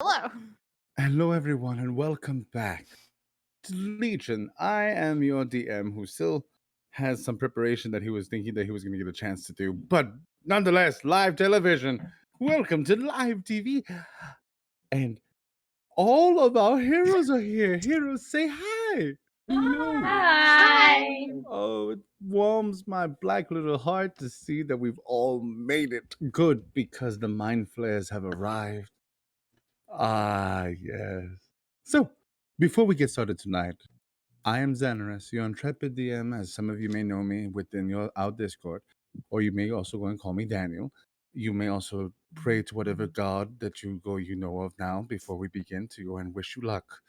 Hello. Hello, everyone, and welcome back to Legion. I am your DM who still has some preparation that he was thinking that he was going to get a chance to do, but nonetheless, live television. Welcome to live TV. And all of our heroes are here. Heroes, say hi. Hello. Hi. Oh, it warms my black little heart to see that we've all made it. Good, because the mind flayers have arrived. Ah, yes. So, before we get started tonight, I am Xanaris, your intrepid DM, as some of you may know me within our Discord, or you may also go and call me Daniel. You may also pray to whatever god that you know of now before we begin to go and wish you luck.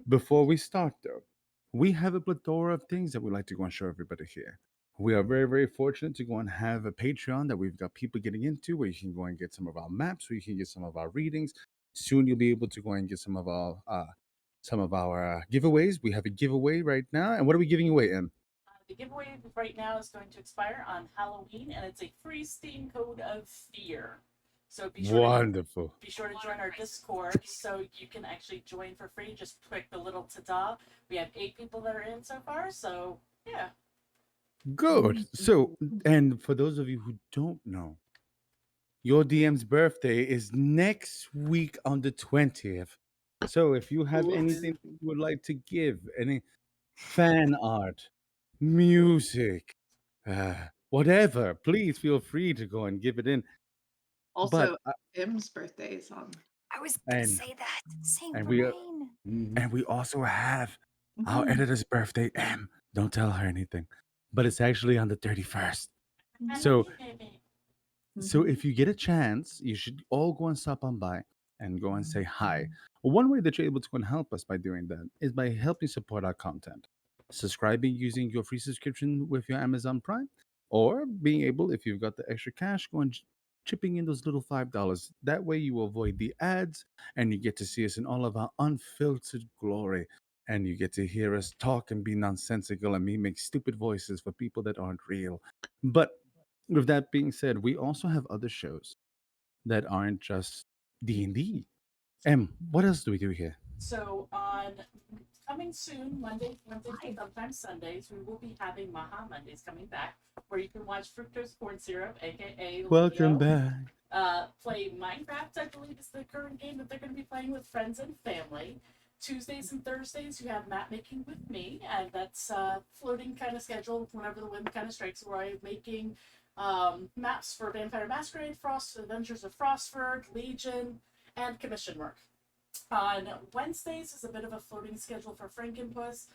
Before we start, though, we have a plethora of things that we'd like to go and show everybody here. We are very, very fortunate to go and have a Patreon that we've got people getting into where you can go and get some of our maps, where you can get some of our readings. Soon you'll be able to go and get some of our giveaways. We have a giveaway right now. And what are we giving away, Em? The giveaway right now is going to expire on Halloween, and it's a free Steam Code of Fear. So Wonderful. be sure to join our Discord so you can actually join for free. Just click the little ta-da. We have 8 people that are in so far, so yeah. Good. So, and for those of you who don't know, your DM's birthday is next week on the 20th. So if you have anything that you would like to give, any fan art, music, whatever, please feel free to go and give it in. Also, But Im's birthday is on. I was gonna and say that. Same and for we mine. and we also have our Mhm. editor's birthday. Don't tell her anything, but it's actually on the 31st. So So Mhm. if you get a chance, you should all go and stop on by and go and say hi. One way that you're able to go and help us by doing that is by helping support our content. Subscribing using your free subscription with your Amazon Prime, or being able, if you've got the extra cash, go and chipping in those little $5. That way you avoid the ads and you get to see us in all of our unfiltered glory. And you get to hear us talk and be nonsensical and me make stupid voices for people that aren't real. But with that being said, we also have other shows that aren't just D&D. What else do we do here? So on coming soon, Wednesdays, sometimes Sundays, we will be having Maha Mondays coming back, where you can watch Fructose Corn Syrup, aka Welcome Leo, back. play Minecraft. I believe is the current game that they're going to be playing with friends and family. Tuesdays and Thursdays, you have map making with me, and that's floating kind of schedule whenever the wind kind of strikes, where I'm making maps for Vampire Masquerade, Frost Adventures of Frostford, Legion, and commission work. On Wednesdays is a bit of a floating schedule for Frankenpuss,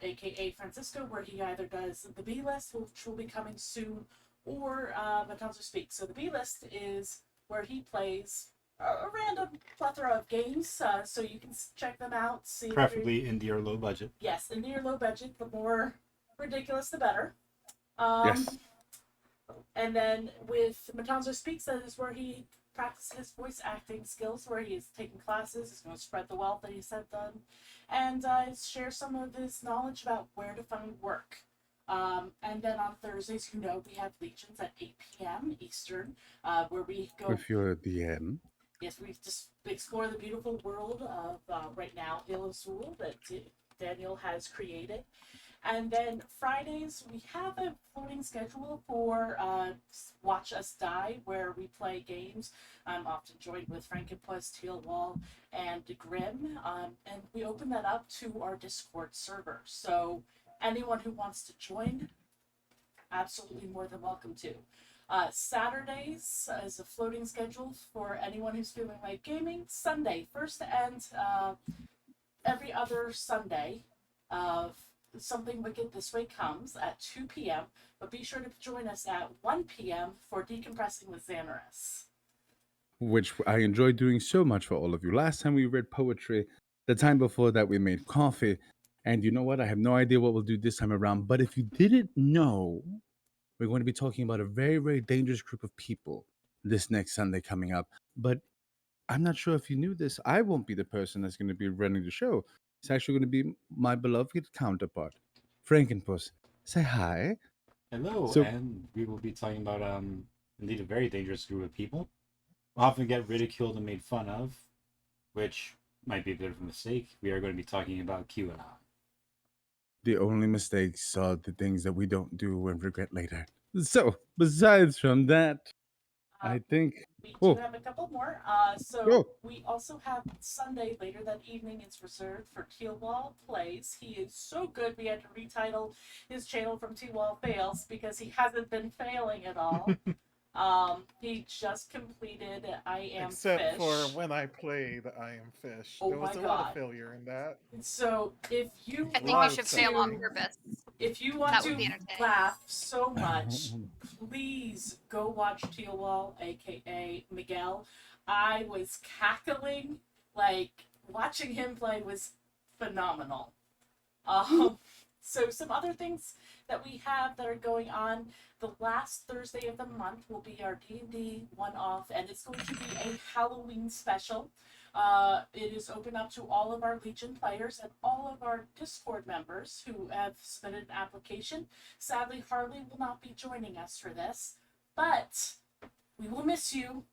aka Francisco, where he either does the B list, which will be coming soon, or Matanza Speaks. So the B list is where he plays a random plethora of games, so you can check them out. See Preferably indie or low budget. Yes, indie or low budget. The more ridiculous, the better. Yes. And then with Matanzo Speaks, that is where he practices his voice acting skills, where he is taking classes. He's going to spread the wealth that he's had done, and share some of his knowledge about where to find work. And then on Thursdays, we have Legions at 8 p.m. Eastern, where we go. With your DM. Yes, we just explore the beautiful world of right now Il Azul that Daniel has created. And then Fridays, we have a floating schedule for Watch Us Die, where we play games. I'm often joined with Frankenpuss, Teal Wall, and Grim. And we open that up to our Discord server. So anyone who wants to join, absolutely more than welcome to. Saturdays is a floating schedule for anyone who's feeling like gaming. Sunday, first and every other Sunday of Something Wicked This Way comes at 2 p.m. But be sure to join us at 1 p.m. for Decompressing with Xanaris. Which I enjoy doing so much for all of you. Last time we read poetry, the time before that we made coffee. And you know what? I have no idea what we'll do this time around. But if you didn't know, we're going to be talking about a very, very dangerous group of people this next Sunday coming up. But I'm not sure if you knew this. I won't be the person that's going to be running the show. It's actually going to be my beloved counterpart, Frankenpuss. Say hi. Hello, So, and we will be talking about indeed a very dangerous group of people. Often get ridiculed and made fun of. which might be a bit of a mistake. We are going to be talking about QAnon. The only mistakes are the things that we don't do and regret later. So, besides from that, I think. We do Oh, have a couple more. Oh. We also have Sunday later that evening. It's reserved for Teal Wall Plays. He is so good. We had to retitle his channel from Teal Wall Fails because he hasn't been failing at all. He just completed I Am Except Fish. for when I played I Am Fish. Oh There was my a lot God. of failure in that. So if you I think you want should to, fail on purpose. if you want That would to be entertaining. laugh so much, please go watch Teal Wall, aka Miguel. I was cackling, like watching him play was phenomenal. So some other things that we have that are going on. The last Thursday of the month will be our D&D one-off, and it's going to be a Halloween special. It is open up to all of our Legion players and all of our Discord members who have submitted an application. Sadly, Harley will not be joining us for this, but we will miss you.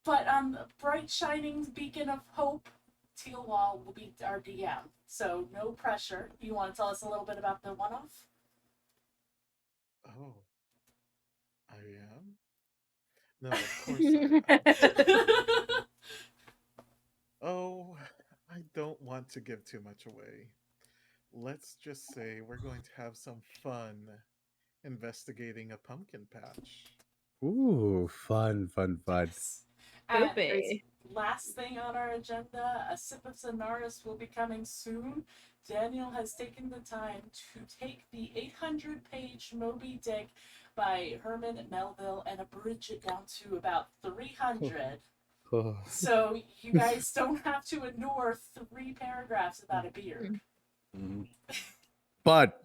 But on the bright shining beacon of hope, Teal Wall will be our DM. So no pressure. You want to tell us a little bit about the one-off? Oh. I am? No, of course not. Oh, I don't want to give too much away. Let's just say we're going to have some fun investigating a pumpkin patch. Ooh, fun. Yes. And Spoopy. last thing on our agenda, a sip of Sonaris will be coming soon. Daniel has taken the time to take the 800-page Moby Dick by Herman Melville and abridge it down to about 300. Oh. So you guys don't have to ignore 3 paragraphs about a beard. But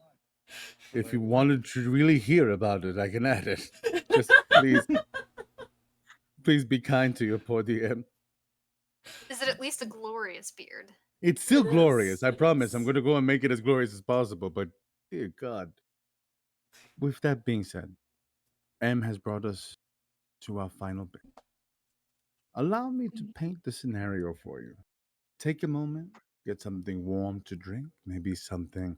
if you wanted to really hear about it, I can add it. Just please be kind to your poor DM. Is it at least a glorious beard? It's still It glorious. is, I it promise. is. I'm going to go and make it as glorious as possible. But dear God. With that being said, M has brought us to our final bit. Allow me to paint the scenario for you. Take a moment, get something warm to drink, maybe something,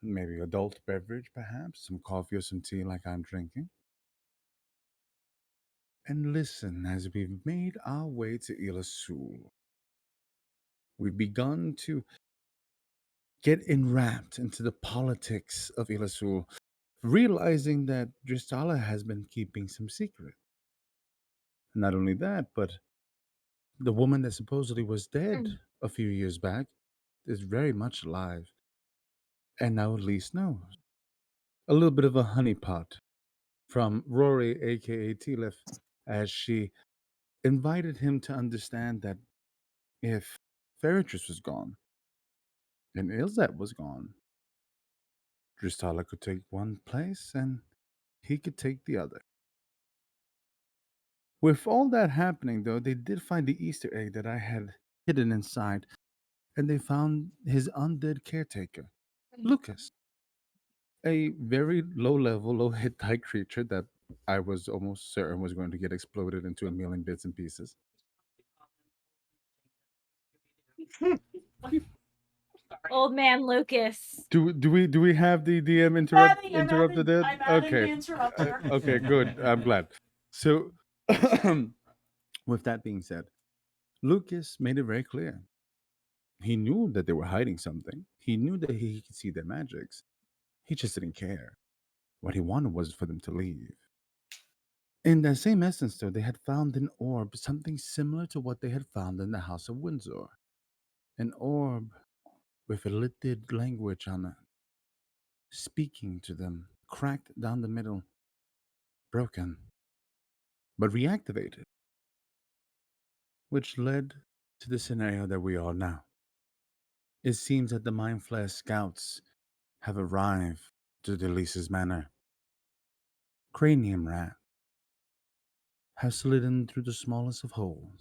maybe adult beverage, perhaps some coffee or some tea, like I'm drinking, and listen as we've made our way to Ilasul. We've begun to get enwrapped into the politics of Ilasul, realizing that Dristala has been keeping some secret. Not only that, but the woman that supposedly was dead a few years back is very much alive. And now Elise knows. A little bit of a honeypot from Rory, aka Tilith, as she invited him to understand that if Ferritrus was gone and Ilzet was gone, Dristala could take one place and he could take the other. With all that happening, though, they did find the Easter egg that I had hidden inside, and they found his undead caretaker, Lucas. A very low level, low hit die creature that I was almost certain was going to get exploded into a million bits and pieces. Old man Lucas. Do we have the DM I'm interrupted it? adding the Okay. interrupter. Okay, good. I'm glad. So with that being said, Lucas made it very clear. He knew that they were hiding something. He knew that he could see their magics. He just didn't care. What he wanted was for them to leave. In that same essence, though, they had found an orb, something similar to what they had found in the House of Windsor. An orb with a littered language on it, speaking to them, cracked down the middle, broken, but reactivated, which led to the scenario that we are now. It seems that the Mind Flayer scouts have arrived to Delisa's manor. Cranium Rat has slidden through the smallest of holes,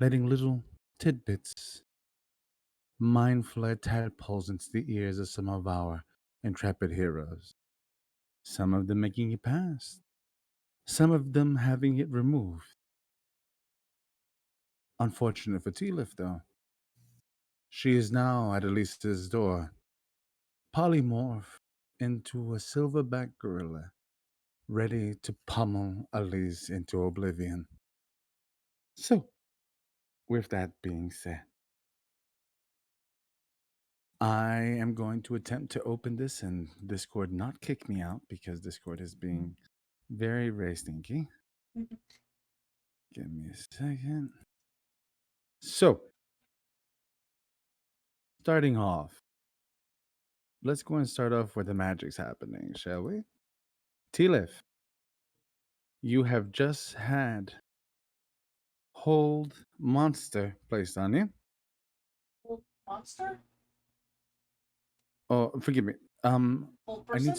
letting little tidbits, Mind Flayer tadpoles into the ears of some of our intrepid heroes. Some of them making it past, some of them having it removed. Unfortunate for T-Lift, though. She is now at Elisa's door, polymorph into a silverback gorilla, ready to pummel Elise into oblivion. So, with that being said, I am going to attempt to open this and Discord not kick me out because Discord is being very, very stinky. Give me a second. So, starting off, let's go and start off where the magic's happening, shall we? Tilif, you have just had Hold Monster placed on you. Hold monster? Oh, forgive me. Hold I need person?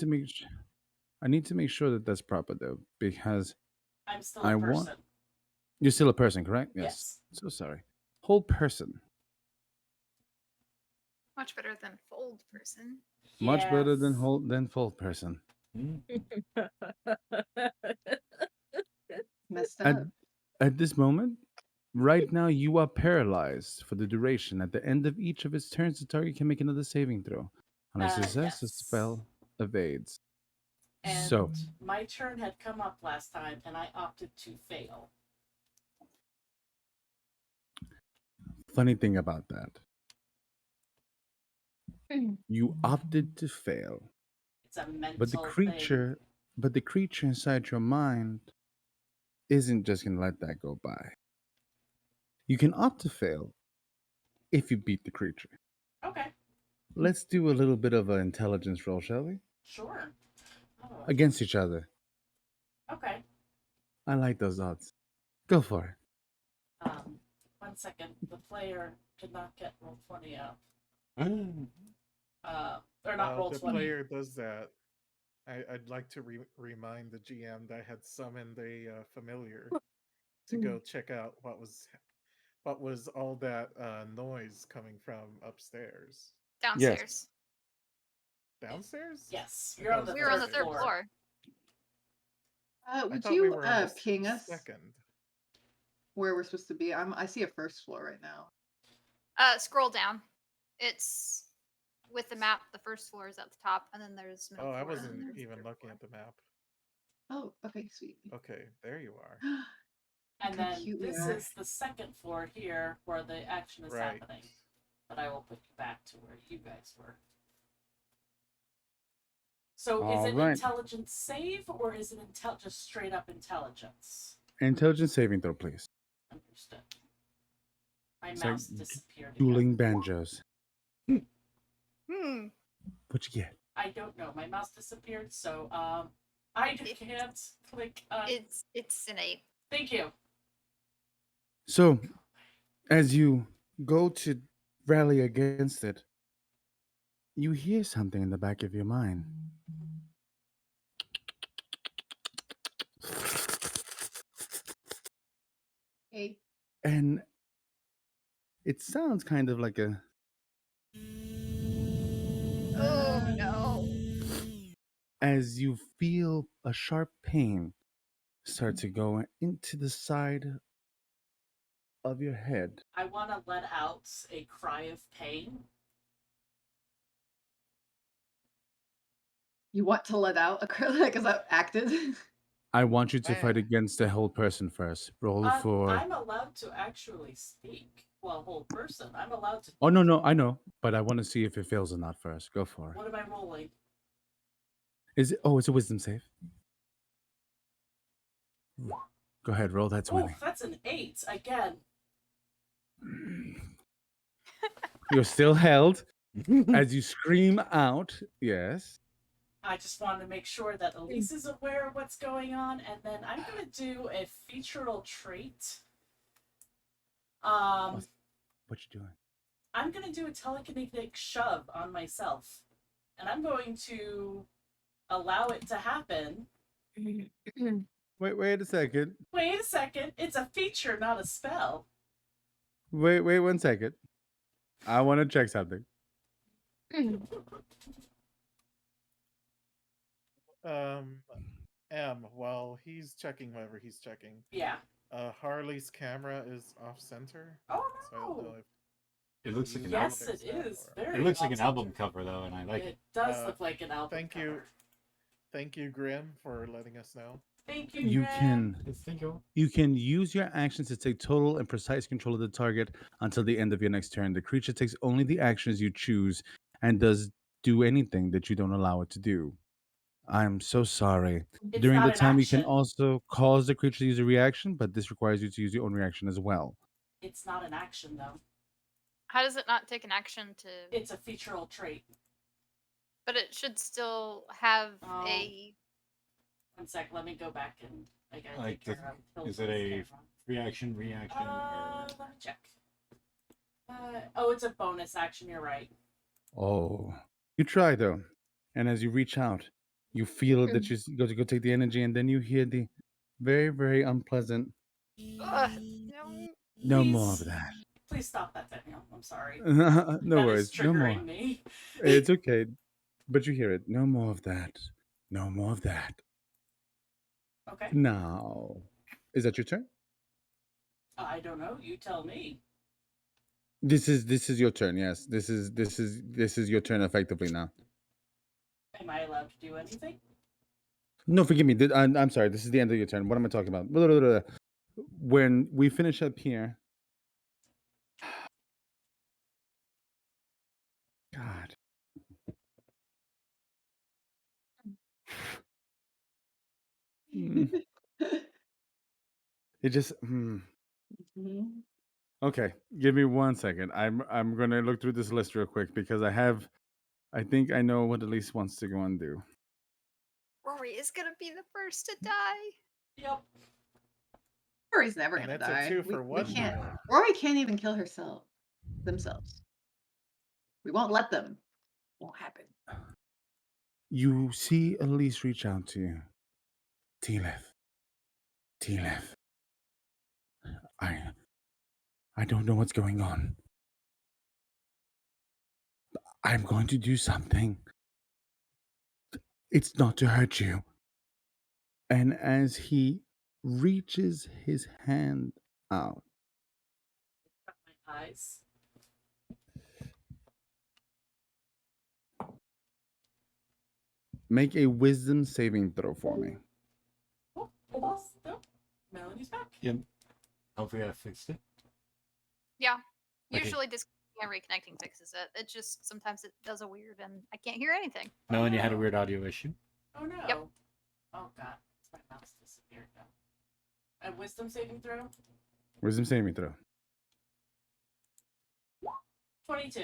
to make sure that that's proper though, because I'm still I a want- person. you're still a person, correct? Yes. So sorry. Whole person. Much better than fold person. Much better than Yes. full person. Messed At, up. at this moment, right now you are paralyzed for the duration. At the end of each of its turns, the target can make another saving throw. On a success, the Yes. spell evades. And So, my turn had come up last time, and I opted to fail. funny thing about that, you opted to fail, It's a mental but the thing. creature inside your mind isn't just gonna let that go by. You can opt to fail if you beat the creature. Okay, Let's do a little bit of an intelligence roll, shall we? sure. Oh, Against each other. okay. I like those odds. Go for it. 1 second. The player did not get roll 20 up. Ah, Or not roll The 20. player does that. I'd like to remind the GM that I had summoned a familiar to go check out what was all that noise coming from upstairs. Downstairs. Downstairs? Yes, I you're thought on it the was We were on the third third floor. I Would thought we you were on the ping us second. where we're supposed to be? I see a first floor right now. Scroll down. It's with the map. The first floor is at the top, and then there's middle Oh, I floor, and then wasn't there's even third looking floor. at the map. Oh, okay, sweet. Okay, there you are. And Look how then cute we this are. is the second floor here where the action is Right. happening. But I will put you back to where you guys were. So is it Alright. intelligence save or is it just straight up intelligence? Intelligence saving throw, please. Understood. My It's like mouse disappeared Dueling again. banjos. Hmm. What you get? I don't know. My mouse disappeared, so I can't click. It's an 8. Thank you. So, as you go to rally against it, you hear something in the back of your mind. Hey, And it sounds kind of like a. Oh no. As you feel a sharp pain start to go into the side of your head. I want to let out a cry of pain. you want to let out a girl because I acted? I want you to fight against the whole person first. Roll for. I'm allowed to actually speak. Well, whole person. I'm allowed to. Oh, no, I know. But I want to see if it fails or not first. Go for it. What am I rolling? Is it? Oh, it's a wisdom save. Go ahead, roll that Oh, 20. that's an 8 again. You're still held as you scream out. Yes. I just wanted to make sure that Elise is aware of what's going on, and then I'm gonna do a featural trait. What you doing? I'm gonna do a telekinetic shove on myself, and I'm going to allow it to happen. Wait a second. Wait a second, it's a feature, not a spell. Wait 1 second. I want to check something. M, while he's checking whatever he's checking, Yeah. Harley's camera is off center, Oh so I don't know no! if It looks like an Yes, album. it there's that is. or- Very It looks like an off-center. album cover though, and I like it. It does Uh, look like an album thank you. cover. Thank you, Grim, for letting us know. Thank you, You Graham. can Yes, thank you. you can use your actions to take total and precise control of the target until the end of your next turn. The creature takes only the actions you choose and does do anything that you don't allow it to do. I'm so sorry. It's During not the an time, you can action. also cause the creature to use a reaction, but this requires you to use your own reaction as well. It's not an action though. How does it not take an action to? It's a featural trait. But it should still have Oh. a. 1 sec, let me go back and I gotta Like, take care of is it Hilton's a reaction, reaction, or camera. Let me check. Oh, it's a bonus action. You're right. Oh, you try though, and as you reach out, you feel that you go to go take the energy, and then you hear the very, very unpleasant. Ugh, no. No more of Please- that. Please stop that, Daniel. I'm sorry. No That worries. is No more. triggering me. It's okay, but you hear it. No more of that. No more of that. Okay. Now, is that your turn? I don't know. You tell me. This is your turn. Yes, this is your turn effectively now. Am I allowed to do anything? No, forgive me. I'm sorry. This is the end of your turn. What am I talking about? Blah, blah, blah, blah. When we finish up here, God. Mm, It just. Mhm. Okay, give me 1 second. I'm gonna look through this list real quick because I think I know what Elise wants to go and do. Rory is gonna be the first to die. Yep. Rory's never And gonna that's a die. 2 for We 1 can't. now. Rory can't even kill themselves. We won't let them. Won't happen. You see Elise reach out to you. T-Lef. T-Lef. I don't know what's going on. I'm going to do something. It's not to hurt you. And as he reaches his hand out, Shut my eyes. make a wisdom saving throw for me. Oh, it is. Oh, Melanie's back. Yep. Hopefully I fixed it. Yeah. Okay. Usually disconnecting and reconnecting fixes it. It just sometimes it does a weird and I can't hear anything. Melanie had a weird audio issue. Oh no. Yep. Oh god, my mouse disappeared now. A wisdom saving throw? Wisdom saving throw. 22.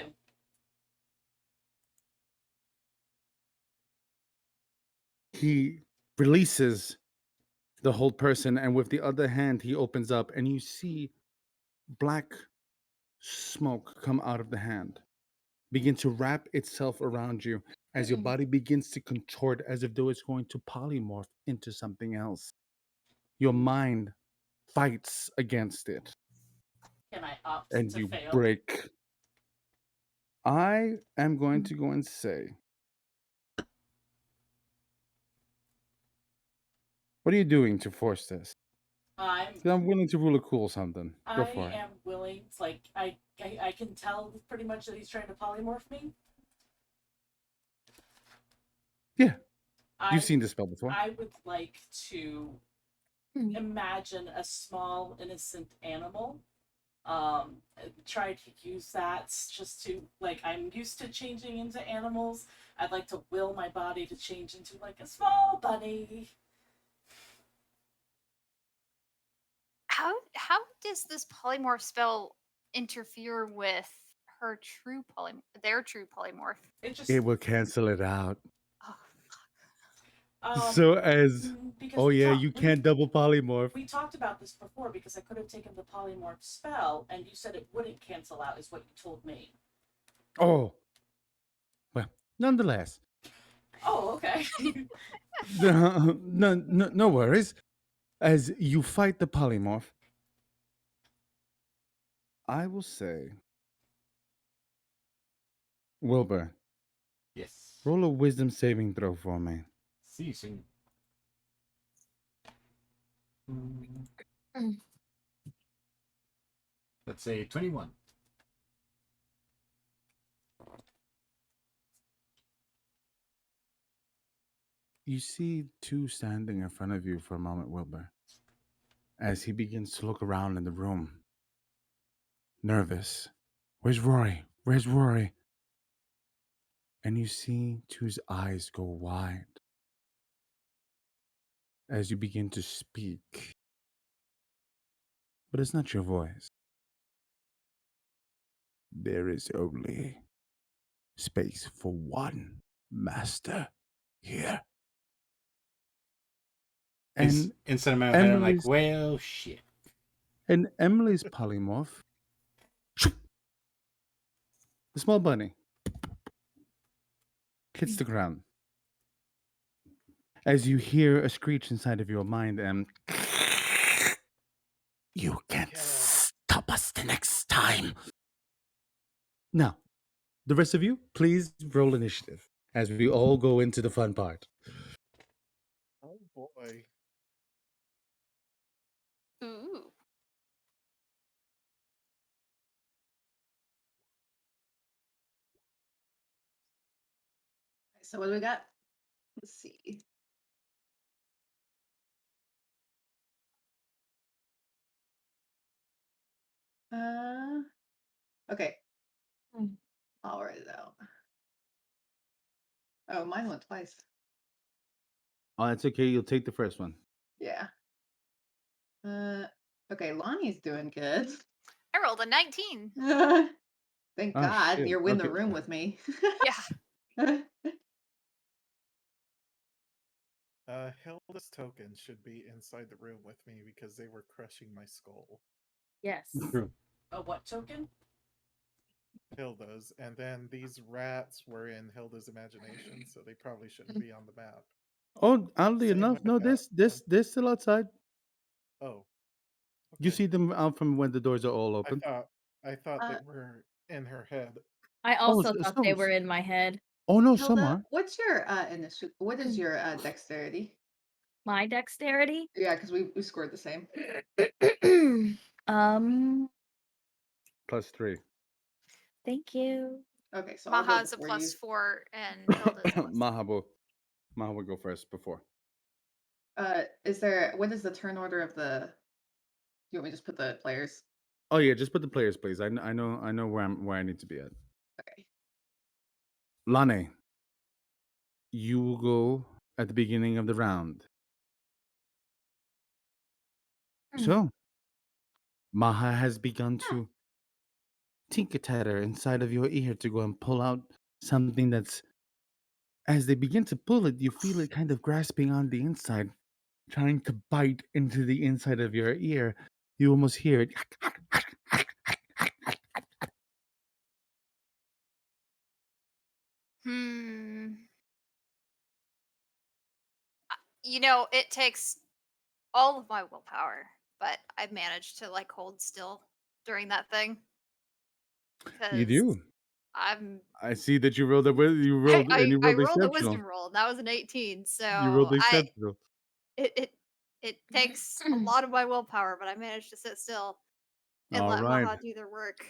He releases the whole person, and with the other hand, he opens up, and you see black smoke come out of the hand, begin to wrap itself around you as your body begins to contort as if though it's going to polymorph into something else. Your mind fights against it, Can I opt and to you fail? break. I am going to go and say, what are you doing to force this? 'Cause I'm willing to rule a cool something. Go I for it. am willing to, like, I can tell pretty much that he's trying to polymorph me. Yeah, I, you've seen this spell before. I would like to imagine a small innocent animal. Try to use that just to, like, I'm used to changing into animals. I'd like to will my body to change into like a small bunny. How does this polymorph spell interfere with their true polymorph? It just It will cancel it out. Oh, So as because oh we yeah, talked- you can't double polymorph. We talked about this before because I could have taken the polymorph spell, and you said it wouldn't cancel out, is what you told me. Oh, well, nonetheless, Oh, okay. no worries. As you fight the polymorph, I will say, Wilbur, Yes. roll a wisdom saving throw for me. See you soon. let's say 21. You see two standing in front of you for a moment, Wilbur, as he begins to look around in the room. Nervous. Where's Rory? Where's Rory? And you see two's eyes go wide as you begin to speak. But it's not your voice. There is only space for one master here. And Inside of my head, I'm like, Emily's- well, shit. And Emily's polymorph, the small bunny, hits the ground. As you hear a screech inside of your mind, and you can't stop us the next time. Now, the rest of you, please roll initiative as we all go into the fun part. Oh boy. Ooh. So what do we got? Let's see. Okay. Hmm. I'll write it out. Oh, mine went twice. Oh, that's okay. You'll take the first one. Yeah. Okay, Lonnie's doing good. I rolled a 19. Thank Oh, God shit. you're in the Okay. room with me. Yeah. Hilda's tokens should be inside the room with me because they were crushing my skull. Yes. True. A what token? Hilda's, and then these rats were in Hilda's imagination, so they probably shouldn't be on the map. Oh, oddly Same enough, with no, that they're still outside. Oh, You okay. see them out from when the doors are all open. I thought Uh, they were in her head. I also so- thought so- they were in my head. Oh no, some Hilda, are. what's your initial? What is your dexterity? My dexterity? Yeah, because we scored the same. +3. Thank you. Okay, so I'll go Maha's a before you. +4 and Hilda's a +3. Maha will go first before. Is there? What is the turn order of the? You want me to just put the players? Oh yeah, just put the players, please. I know where I need to be at. Okay. Lane, you will go at the beginning of the round. So, Maha has begun to tinker-tatter inside of your ear to go and pull out something that's. As they begin to pull it, you feel it kind of grasping on the inside, trying to bite into the inside of your ear. You almost hear it. You know, it takes all of my willpower, but I've managed to like hold still during that thing. You 'Cause do. I'm I see that you rolled you rolled I and you rolled rolled a exceptional. wisdom roll, and that was an 18. You rolled So exceptional. it takes a lot of my willpower, but I managed to sit still and All let right. Maha do their work.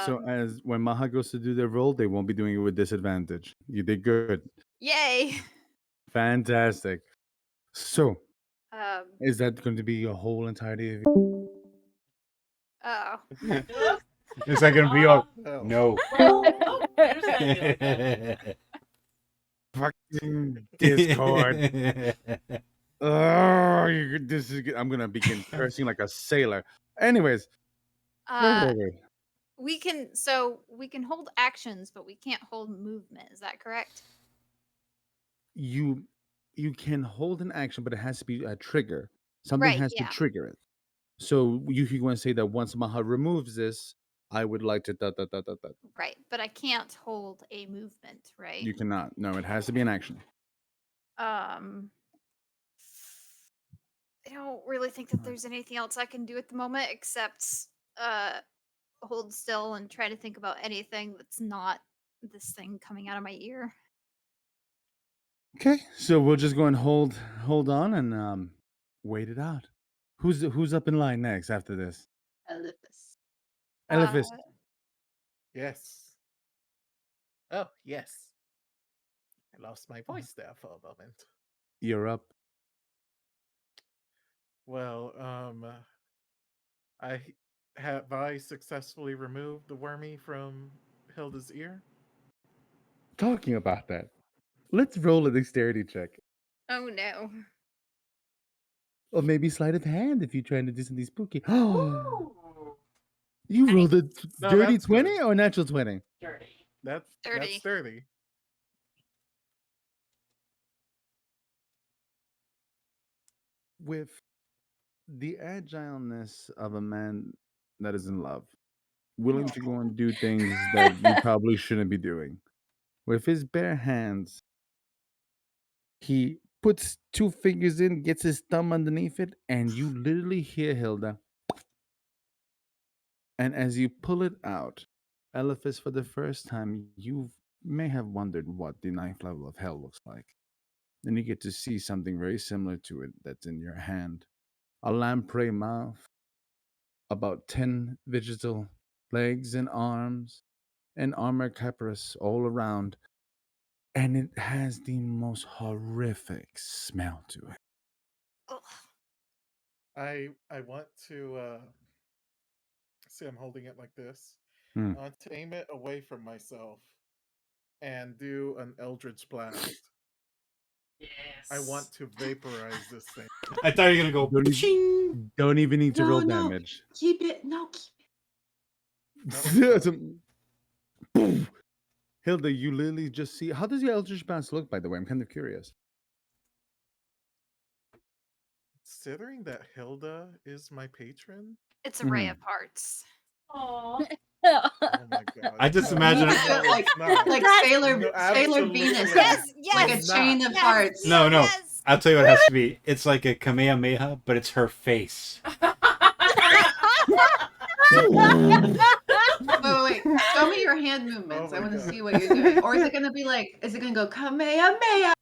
So as when Maha goes to do their roll, they won't be doing it with disadvantage. You did good. Yay! Fantastic. So Um, is that going to be your whole entirety of you? oh, Is that gonna be all? No. No. Oh, there's Daniel. Fucking Discord. Oh, this is. I'm gonna begin cursing like a sailor. Anyways, forward. we can hold actions, but we can't hold movement. Is that correct? You can hold an action, but it has to be a trigger. Something Right, has yeah. to trigger it. So you can go and say that once Maha removes this, I would like to Right, but I can't hold a movement, right? You cannot. No, it has to be an action. I don't really think that there's anything else I can do at the moment except hold still and try to think about anything that's not this thing coming out of my ear. Okay, so we'll just go and hold on and wait it out. Who's up in line next after this? Eliphas. Elephas, Yes. Oh, yes. I lost my voice there for a moment. you're up. Well, I successfully removed the wormy from Hilda's ear. Talking about that, let's roll a dexterity check. Oh no. Or maybe sleight of hand if you're trying to do something spooky. Ooh, You rolled a No, dirty that's 20 good. or natural 20? dirty. That's 30. 30. With the agileness of a man that is in love, willing to go and do things that you probably shouldn't be doing. With his bare hands, he puts 2 fingers in, gets his thumb underneath it, and you literally hear Hilda. And as you pull it out, Elephas, for the first time, you may have wondered what the 9th level of hell looks like. Then you get to see something very similar to it that's in your hand. A lamprey mouth, about 10 digital legs and arms, and armor capyrus all around. And it has the most horrific smell to it. Ugh. I want to see I'm holding it like this. Hmm. I want to aim it away from myself and do an Eldritch Blast. Yes. I want to vaporize this thing. I thought you were gonna go. Don't "Paching!" Don't even need to No, roll no. damage. Keep it. No, keep Boom. Hilda, you literally just see. How does your Eldritch Blast look, by the way? I'm kind of curious. Considering that Hilda is my patron, It's a ray of hearts. Aw. oh my god! I just no, imagine- no, it's not. like That- Sailor No, Sailor absolutely Venus. not. Yes, Like a yes, chain of yes, hearts. No, no. Yes. I'll tell you what it has to be. It's like a Kamehameha, but it's her face. Wait. Show me your hand movements. Oh I my want to God. see what you're doing. Or is it gonna be like? Is it gonna go Kamehameha?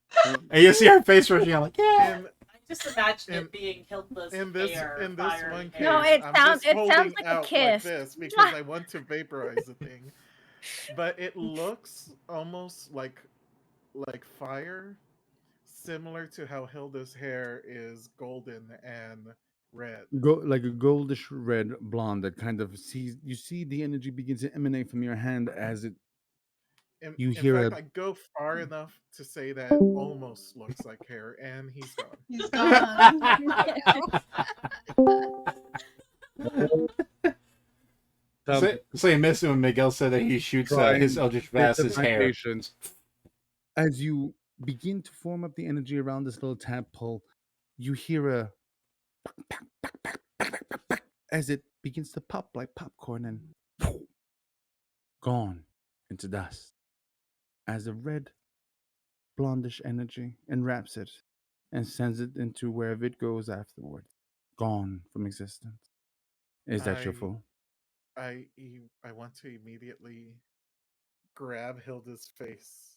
And you see her face rushing out like, yeah. In, I just imagine In- it being Hilda's in this hair. in this fiery one case, hair. No, it I'm sounds- just it sounds holding like a out kiss. like this because I want to vaporize the thing. But it looks almost like fire, similar to how Hilda's hair is golden and red. Like a goldish red blonde that kind of sees. You see the energy begins to emanate from your hand as it. You In hear fact, a- I go far enough to say that it almost looks like hair, and he's gone. He's gone. So you missed it when Miguel said that he shoots Try his and Eldritch bits Blast of his my hair. patience. As you begin to form up the energy around this little tadpole, you hear a as it begins to pop like popcorn and gone into dust. As a red, blondish energy enwraps it and sends it into wherever it goes afterward, gone from existence. Is that your I- full? I want to immediately grab Hilda's face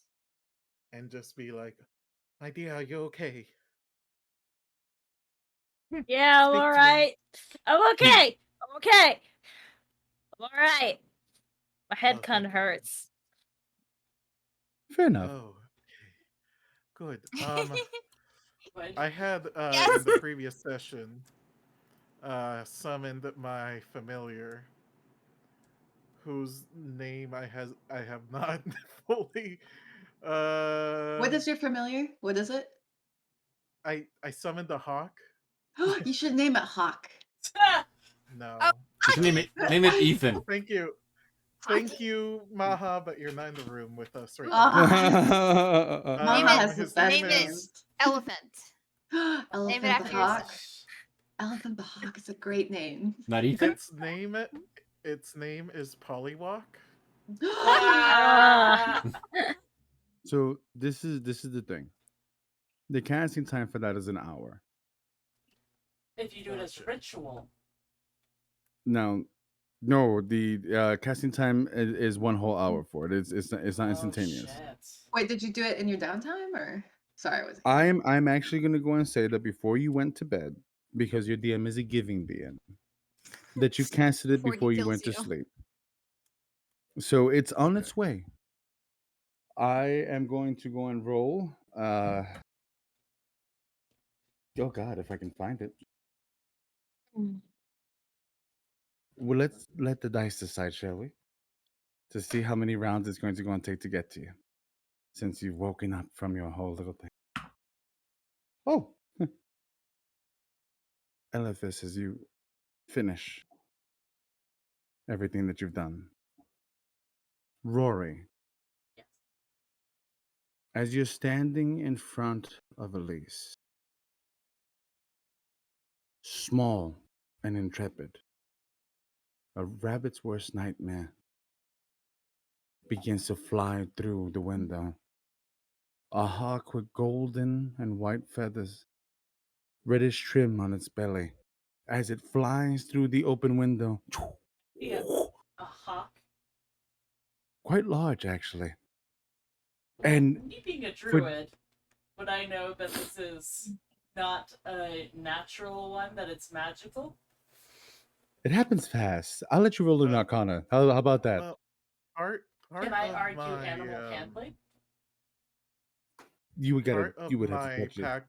and just be like, "My dear, are you okay?" Yeah, I'm Speak to me. alright. I'm okay. I'm okay. I'm alright. My head Oh, kind of thank you. hurts. Fair enough. Oh, okay. Good. But I had in Yes. the previous session summoned my familiar, whose name I have not fully. What is your familiar? What is it? I summoned a hawk. You should name it Hawk. No. Oh. Just name it Ethan. Thank you. Thank you, Maha, but you're not in the room with us right Ah. now. Maha Name has his the best name name is Elephant. Elephant the after Hawk. yourself. Elephant the Hawk is a great name. Not Ethan? its name is Polywalk. Ah. So this is the thing. The casting time for that is an hour. if you do it as a ritual. Now, no, the casting time is 1 whole hour for it. It's not Oh, instantaneous. shit. Wait, did you do it in your downtime or? Sorry, I was. I'm actually gonna go and say that before you went to bed, because your DM is a giving DM, that you casted it Before he before you kills went to you. sleep. So it's on its way. I am going to go and roll. Oh God, if I can find it. Well, let's let the dice decide, shall we? To see how many rounds it's going to go and take to get to you, since you've woken up from your whole little thing. Oh, Elephas, as you finish everything that you've done. Rory, Yes. as you're standing in front of Elise, small and intrepid, a rabbit's worst nightmare begins to fly through the window. A hawk with golden and white feathers, reddish trim on its belly, as it flies through the open window. Yeah. A hawk. Quite large, actually. And Me being a for- druid, would I know that this is not a natural one, that it's magical? it happens fast. I'll let you roll an Arcana. How about that? Well, part Can I of argue my, animal handling? You would part of you would have my to touch it. pact,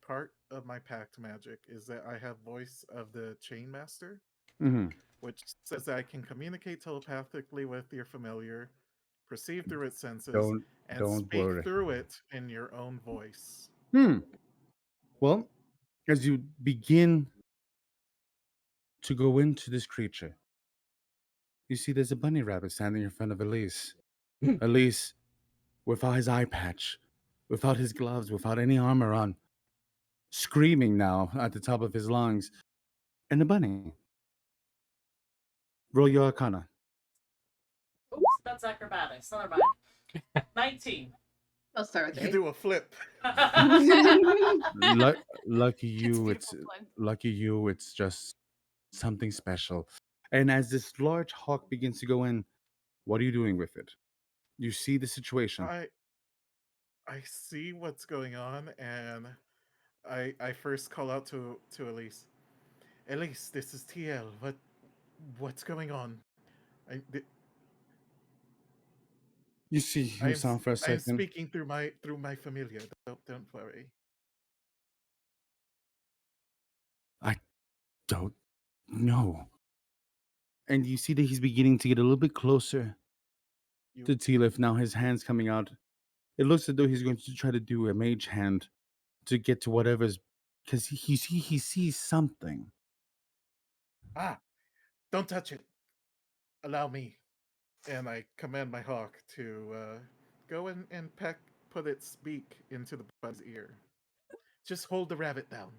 part of my pact magic is that I have voice of the Chain Master, Hmm. which says that I can communicate telepathically with your familiar, perceive through its senses, and don't speak worry. through it in your own voice. Well, as you begin to go into this creature, you see there's a bunny rabbit standing in front of Elise. Elise, without his eye patch, without his gloves, without any armor on, screaming now at the top of his lungs, and the bunny. Roll your Arcana. Oops, that's acrobatics. Never mind. 19. I'll start with You 8. do a flip. Lucky It's you, beautiful fun. lucky you. It's just something special. And as this large hawk begins to go in, what are you doing with it? You see the situation. I see what's going on, and I first call out to Elise. Elise, this is TL. What's going on? You see him sound for a I'm second. speaking through my familiar. Don't worry. I don't know. And you see that he's beginning to get a little bit closer You to Tilith. Now his hand's coming out. It looks as though he's going to try to do a mage hand to get to whatever's, because he sees something. don't touch it. Allow me. And I command my hawk to go and put its beak into the bunny's ear. Just hold the rabbit down.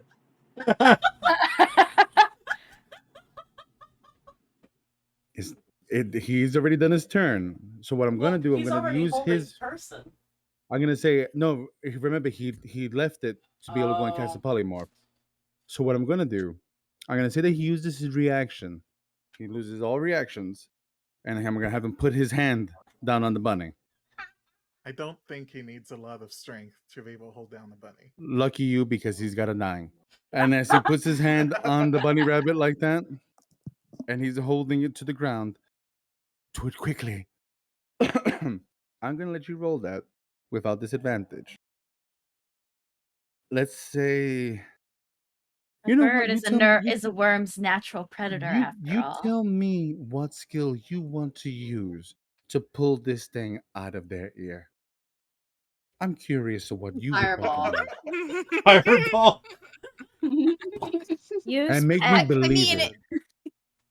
He's already done his turn. So what I'm Well, gonna do, I'm he's gonna already use holding his. person. I'm gonna say no. Remember, he left it to be able to go and cast a Oh. polymorph. So what I'm gonna do, I'm gonna say that he uses his reaction. He loses all reactions, and I'm gonna have him put his hand down on the bunny. I don't think he needs a lot of strength to be able to hold down the bunny. Lucky you, because he's got a 9. And as he puts his hand on the bunny rabbit like that, and he's holding it to the ground, do it quickly. I'm gonna let you roll that without disadvantage. Let's say A You know what? bird You is tell me- you is a worm's natural predator after you all. tell me what skill you want to use to pull this thing out of their ear. I'm curious of what you would Fireball. recommend. Fireball. Use And make me pet. believe mean, it.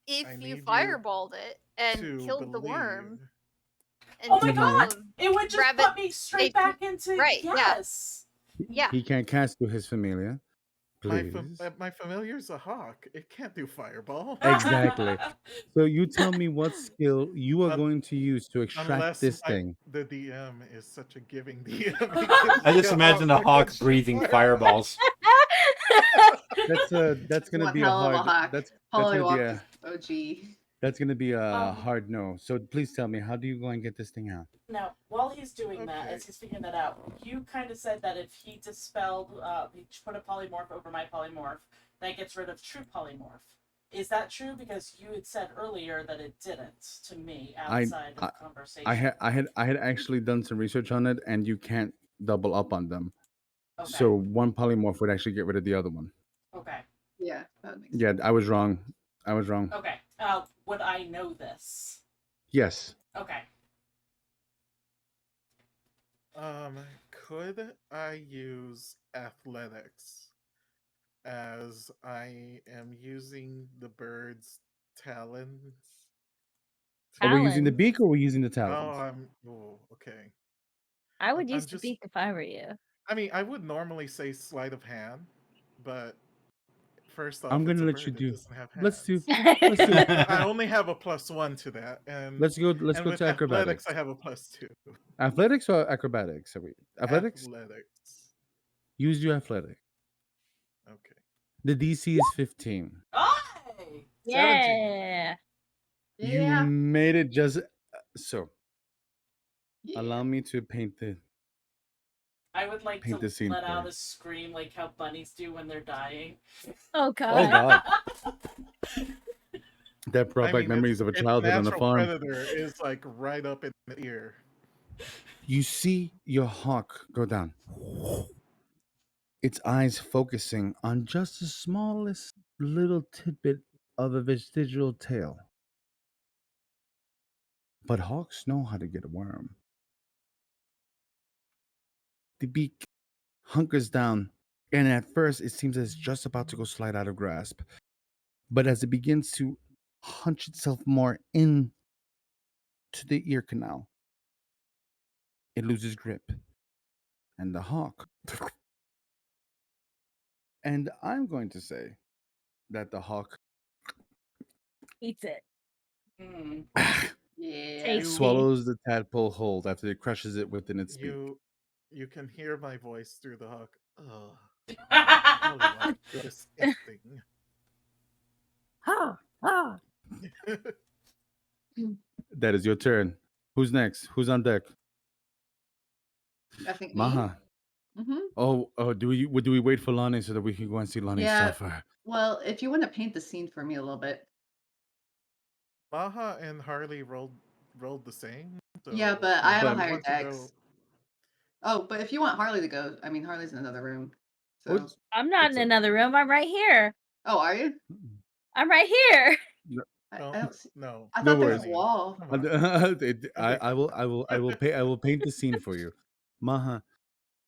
If I you need you fireballed it and to killed the worm, believe. and Oh my took god! the It would just rabbit put me straight ate- back into right, yeah. yes. yeah, He can't cast to his familiar. Please. My familiar's a hawk. It can't do fireball. Exactly. So you tell me what skill you are Un- going to use to extract Unless this thing. the DM is such a giving DM. I just imagine a hawk breathing fireballs. That's gonna One be a hell of a hard. hawk. That's Holy gonna be walk a is OG. that's gonna be a Um, hard no. So please tell me, how do you go and get this thing out? Now, while he's doing that, Okay. as he's figuring that out, you kind of said that if he dispelled, he put a polymorph over my polymorph, that gets rid of true polymorph. Is that true? Because you had said earlier that it didn't to me I outside of I the conversation. I had actually done some research on it, and you can't double up on them. Okay. So one polymorph would actually get rid of the other one. Okay. Yeah, that makes Yeah, sense. I was wrong. I was wrong. Okay. Would I know this? Yes. Okay. Could I use athletics as I am using the bird's talons? Are we using the Talons? beak or are we using the Oh, talons? okay. I would I'm use the just. beak if I were you. I mean, I would normally say sleight of hand, but first I'm off, it's gonna a let you bird. It do. doesn't have Let's do. hands. Let's do. I only have a +1 to that, and Let's go. Let's and go with to acrobatics. athletics, I have a +2. Athletics or acrobatics? Are we athletics? Athletics. Use your athletic. Okay. The DC is 15. Hey! 17. Yeah. You Yeah. made it just so. Yeah. Allow me to paint the. I would like Paint to the scene let for out you. a scream like how bunnies do when they're dying. Oh Oh god. God! That brought I back mean, memories of a its childhood on the natural farm. predator is like right up in the ear. You see your hawk go down. Its eyes focusing on just the smallest little tidbit of a vestigial tail. But hawks know how to get a worm. The beak hunkers down, and at first it seems as it's just about to go slide out of grasp. But as it begins to hunch itself more in to the ear canal, it loses grip. And the hawk. And I'm going to say that the hawk Eats it. Hmm. Yeah. Tasty. swallows the tadpole whole after it crushes it within its beak. You can hear my voice through the hawk. Ugh, polymorph, disgusting. Ha! Ha! That is your turn. Who's next? Who's on deck? I think me. Maha. Mm-hmm. Oh, do we wait for Lonnie so that we can go and see Lonnie Yeah. suffer? Well, if you want to paint the scene for me a little bit. Maha and Harley rolled the same. Yeah, so but I have a if you higher want to dex. go- Oh, but if you want Harley to go, I mean Harley's in another room. Oh, So. it's- I'm not It's in a- another room. I'm right here. Oh, are you? I'm right here. I No, don't see. no. I No thought there was a worries. wall. Come on. I will paint the scene for you. Maha,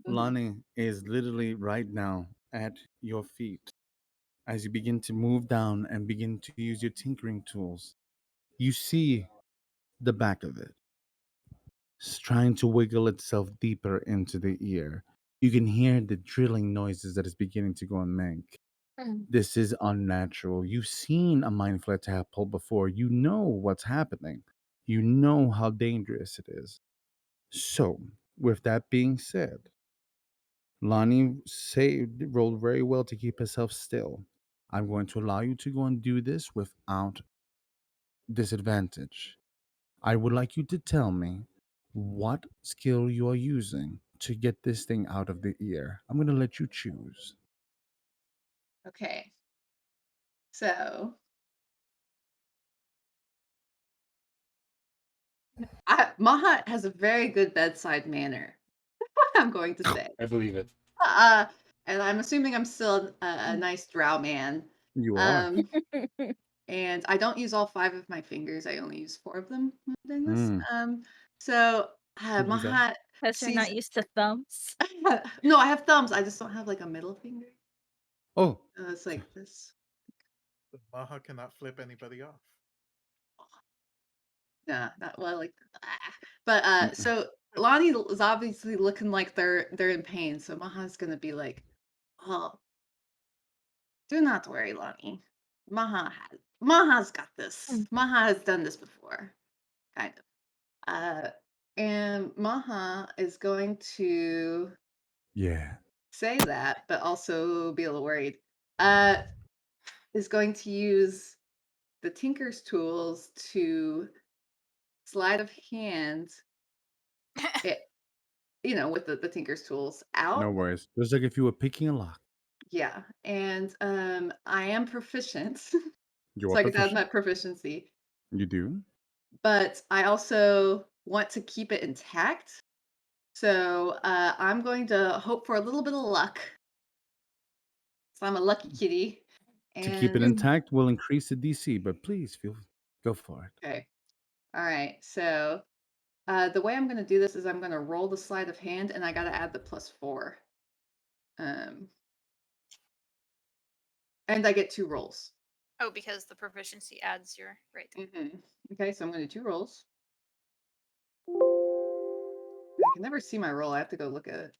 Mhm. Lonnie is literally right now at your feet. As you begin to move down and begin to use your tinkering tools, you see the back of it. It's trying to wiggle itself deeper into the ear. You can hear the drilling noises that is beginning to go and make. This is unnatural. You've seen a mind flare tadpole before. You know what's happening. You know how dangerous it is. So, with that being said, Lonnie rolled very well to keep herself still. I'm going to allow you to go and do this without disadvantage. I would like you to tell me what skill you are using to get this thing out of the ear. I'm going to let you choose. Okay. So. Maha has a very good bedside manner. I'm going to say. I believe it. Uh, and I'm assuming I'm still a nice drow man. You are. And I don't use all 5 of my fingers. I only use 4 of them when I'm doing this. Mm. So Who's that? Maha Because you're not sees. used to thumbs. No, I have thumbs. I just don't have like a middle finger. Oh, It's like this. Maha cannot flip anybody off. Nah, not well. Like, but so Lonnie is obviously looking like they're in pain. So Maha's gonna be like, "Oh, do not worry, Lonnie. Maha's got this. Maha has done this before, kind of." And Maha is going to yeah. say that, but also be a little worried. Is going to use the Tinker's tools to sleight of hand it, with the Tinker's tools out. No worries. Just like if you were picking a lock. Yeah, and I am proficient You so are I get that as proficient. my proficiency. You do. But I also want to keep it intact. So I'm going to hope for a little bit of luck. So I'm a lucky kitty. To keep it And intact, we'll increase the DC, but please feel go for it. okay. All right. So the way I'm going to do this is I'm going to roll the sleight of hand and I got to add the +4. And I get 2 rolls. Oh, because the proficiency adds your right. Okay, so I'm going to do 2 rolls. I can never see my roll. I have to go look at it.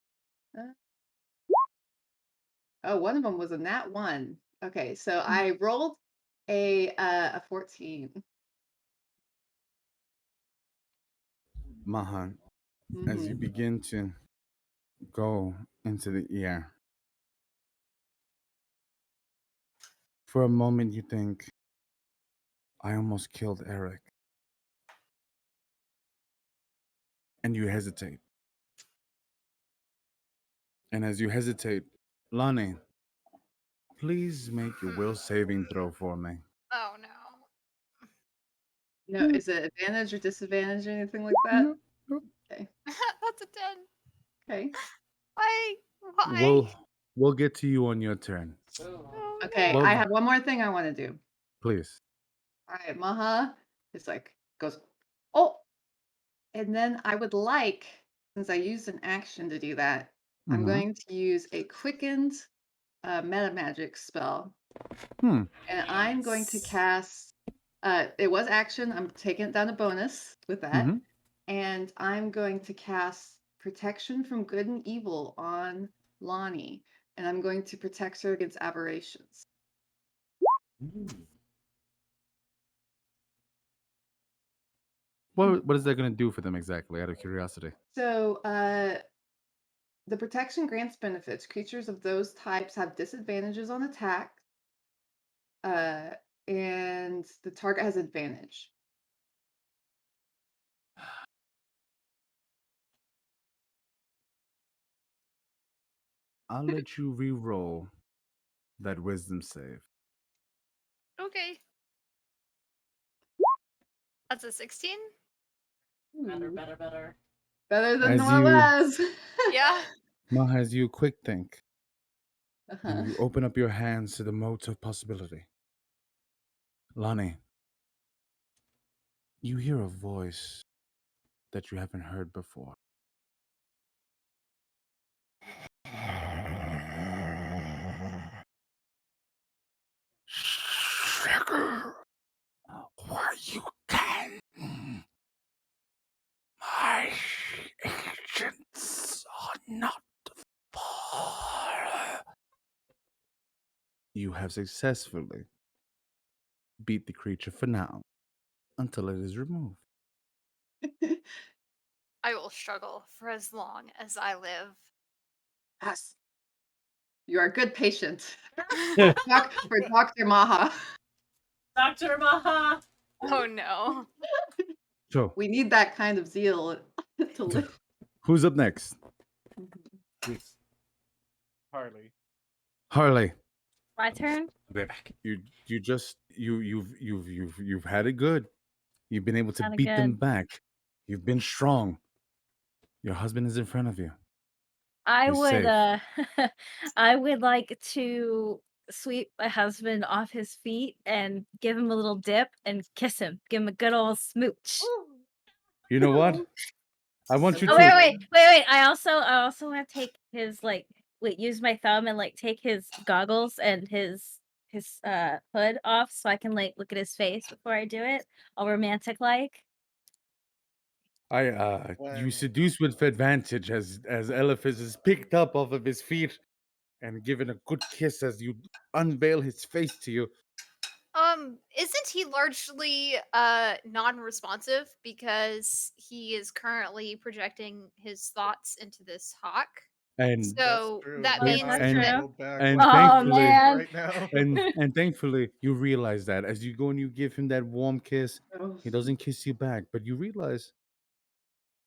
Oh, one of them was a nat 1. Okay, so I rolled a 14. Mahan, as you Mhm. begin to go into the air, for a moment you think, I almost killed Eric. And you hesitate. And as you hesitate, Lonnie, please make your will saving throw for me. Oh no. No, is it advantage or disadvantage or anything like that? Nope, nope. Okay. That's a 10. Okay. Why? Why? We'll get to you on your turn. Oh Okay, no. I Well, have one more thing I want to do. please. All right, Maha is like goes, oh, and then I would like, since I used an action to do that, I'm Mhm. going to use a quickened meta magic spell, Hmm. and I'm going to cast. It was action. I'm taking it down to bonus with that, Mhm. and I'm going to cast protection from good and evil on Lonnie, and I'm going to protect her against aberrations. What is that going to do for them exactly, out of curiosity? So, the protection grants benefits. Creatures of those types have disadvantages on attack, uh, and the target has advantage. I'll let you re-roll that wisdom save. Okay. That's a 16? Better, Ooh, better, better. better than As what it you, was. Yeah. Maha, as you quick think, and Uh-huh. you open up your hands to the motes of possibility, Lonnie, you hear a voice that you haven't heard before. Sugar, why you can? My agents are not far. You have successfully beat the creature for now, until it is removed. I will struggle for as long as I live. Yes, you are a good patient. For Dr. Maha. Dr. Maha! Oh no. So, We need that kind of zeal to live. who's up next? Please. Harley. Harley. My turn. I'll be right back. You've had it good. You've been able to Had it beat them good. back. You've been strong. Your husband is in front of you. I He's would safe. I would like to sweep my husband off his feet and give him a little dip and kiss him. Give him a good old smooch. You know what? I want you Oh to. wait. I also want to take his use my thumb and take his goggles and his hood off so I can look at his face before I do it. All romantic like. You When seduce with advantage as Eliphaz is picked up off of his feet and given a good kiss as you unveil his face to you. Isn't he largely non-responsive because he is currently projecting his thoughts into this hawk? And that's So true, that but That's means not I and can that true. go back and with Oh music thankfully man. right now. and thankfully you realize that as you go and you give him that warm kiss, Oh. he doesn't kiss you back, but you realize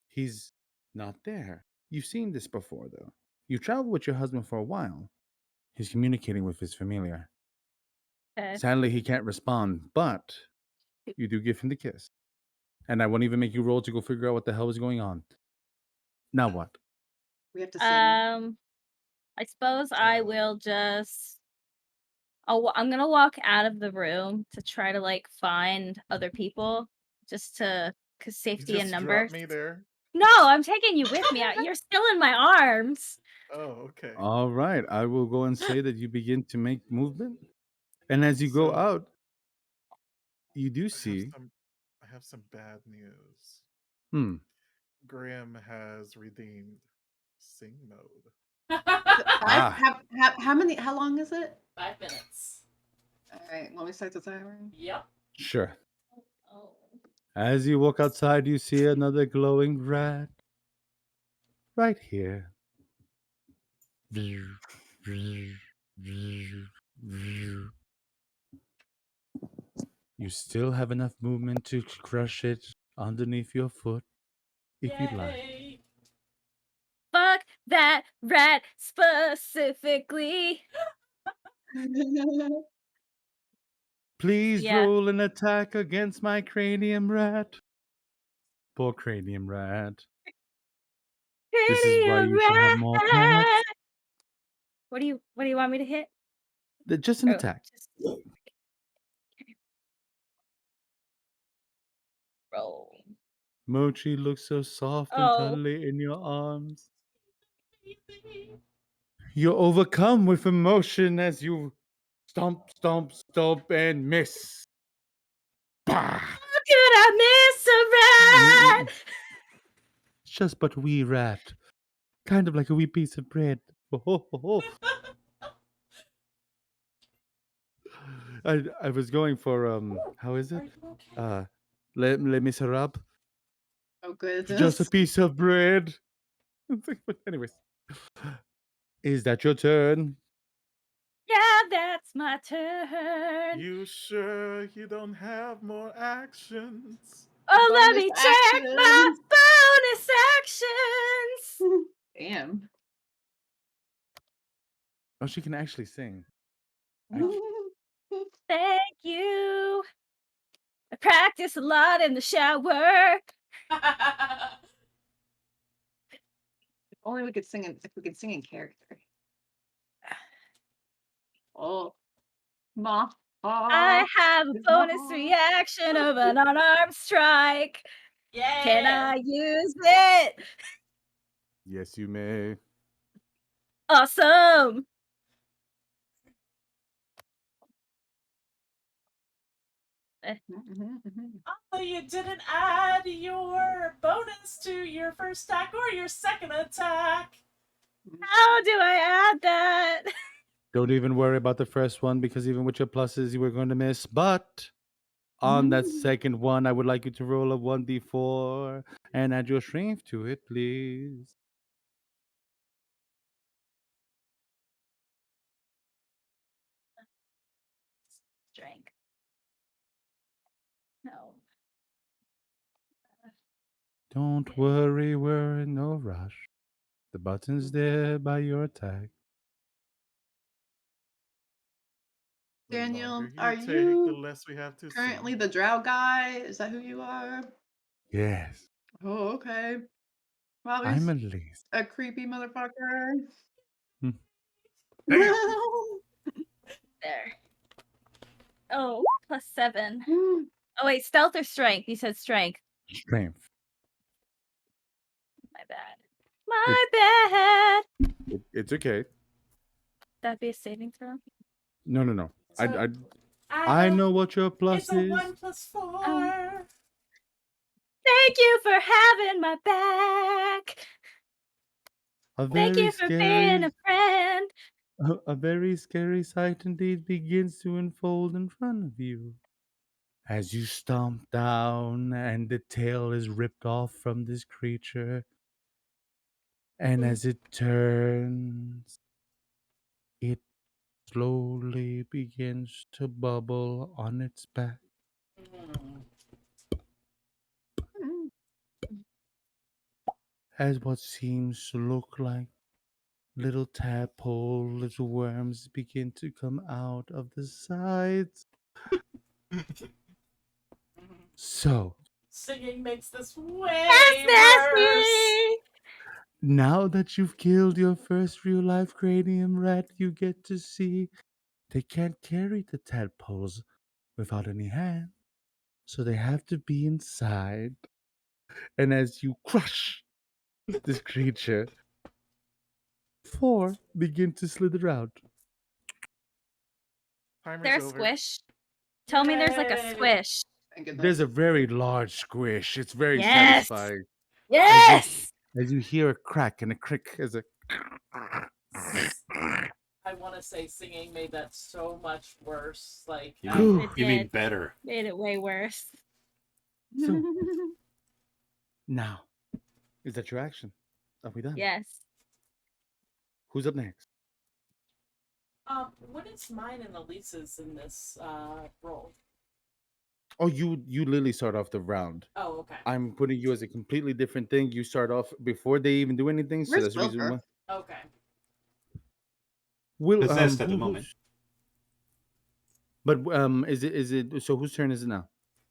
he's not there. You've seen this before though. You traveled with your husband for a while. He's communicating with his familiar. Okay. Sadly, he can't respond, but you do give him the kiss. And I won't even make you roll to go figure out what the hell is going on. Now what? We have to sing. I suppose I will just. I'm gonna walk out of the room to try to like find other people, just to cause You safety in just numbers. dropped me there. No, I'm taking you with me. You're still in my arms. Oh, okay. All right. I will go and say that you begin to make movement. And as you go So, out, you do I have see. some bad news. Hmm. Graham has redeemed sing mode. Ah. How long is it? 5 minutes. All right, let me start the timer. Yep. Sure. Oh. As you walk outside, you see another glowing rat. Right here. You still have enough movement to crush it underneath your foot, if you'd like. Yay. Fuck that rat specifically. Please Yeah. roll an attack against my cranium rat. Poor cranium rat. This is why you should have more pets. Rat. What do you want me to hit? Just an Oh, attack. just roll. Mochi looks so soft and Oh. cuddly in your arms. You're overcome with emotion as you stomp, stomp, stomp, and miss. Bah! How could I miss a rat? It's just but a wee rat. Kind of like a wee piece of bread. Oh, ho, ho, ho. I was going for how is Are it? you okay? Les Miserables. Oh, goodness. Just a piece of bread. But anyways, is that your turn? Yeah, that's my turn. You sure you don't have more actions? Oh, let Bonus me check my bonus actions. Damn. Oh, she can actually sing. Thank you. I practice a lot in the shower. Only we could sing if we could sing in character. Oh, ma. I have a bonus reaction of an unarmed strike. Yeah. Can I use it? Yes, you may. Awesome. Oh, you didn't add your bonus to your first attack or your second attack. How do I add that? Don't even worry about the first one because even with your pluses, you were going to miss. But on that second one, I would like you to roll a 1d4 and add your strength to it, please. Strength. No. Don't worry, we're in no rush. The button's there by your attack. The Daniel, longer are take, the you less we have to currently sing. the drow guy? Is that who you are? Yes, Oh, okay. Probably I'm at least. a creepy motherfucker. Hmm. There. Oh, +7. Oh wait, stealth or strength? You said strength. Strength. My bad. My bad. It's okay. That'd be a saving throw. No. So, I know what your plus It's a is. 1 + 4. Oh. Thank you for having my back. Thank you for being a friend. A very scary sight indeed begins to unfold in front of you. As you stomp down and the tail is ripped off from this creature, and as it turns, it slowly begins to bubble on its back. As what seems to look like little tadpole, little worms begin to come out of the sides. So, Singing makes this That's way worse. nasty. now that you've killed your first real life cranium rat, you get to see they can't carry the tadpoles without any hands. So they have to be inside. And as you crush this creature, 4 begin to slither out. Timer's There's over. squish. Tell me there's like a Yay. squish. Thank goodness. There's a very large squish. It's very Yes. satisfying. Yes. As you hear a crack and a crick as a I want to say singing made that so much worse. Like, You Ooh. mean, It you mean did. better? Made it way worse. So now, is that your action? Are we done? Yes. Who's up next? what is mine and Elisa's in this role? Oh, you literally start off the round. Oh, okay. I'm putting you as a completely different thing. You start off before they even do anything. So Where's that's the reason Wilbur? why. Okay. Will Possessed at the moment. But is it so? Whose turn is it now?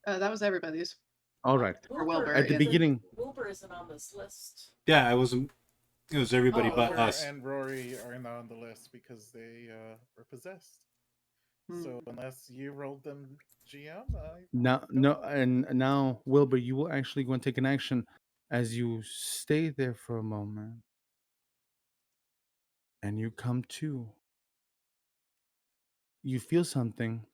That was everybody's. All right. Or Wilbur, At the yes. beginning, Wilbur isn't on this list. Yeah, I wasn't. It was everybody Oh, but Wilbur us. and Rory are not on the list because they were possessed. So unless you rolled them, GM, now Wilbur, you will actually go and take an action as you stay there for a moment, and you come to. You feel something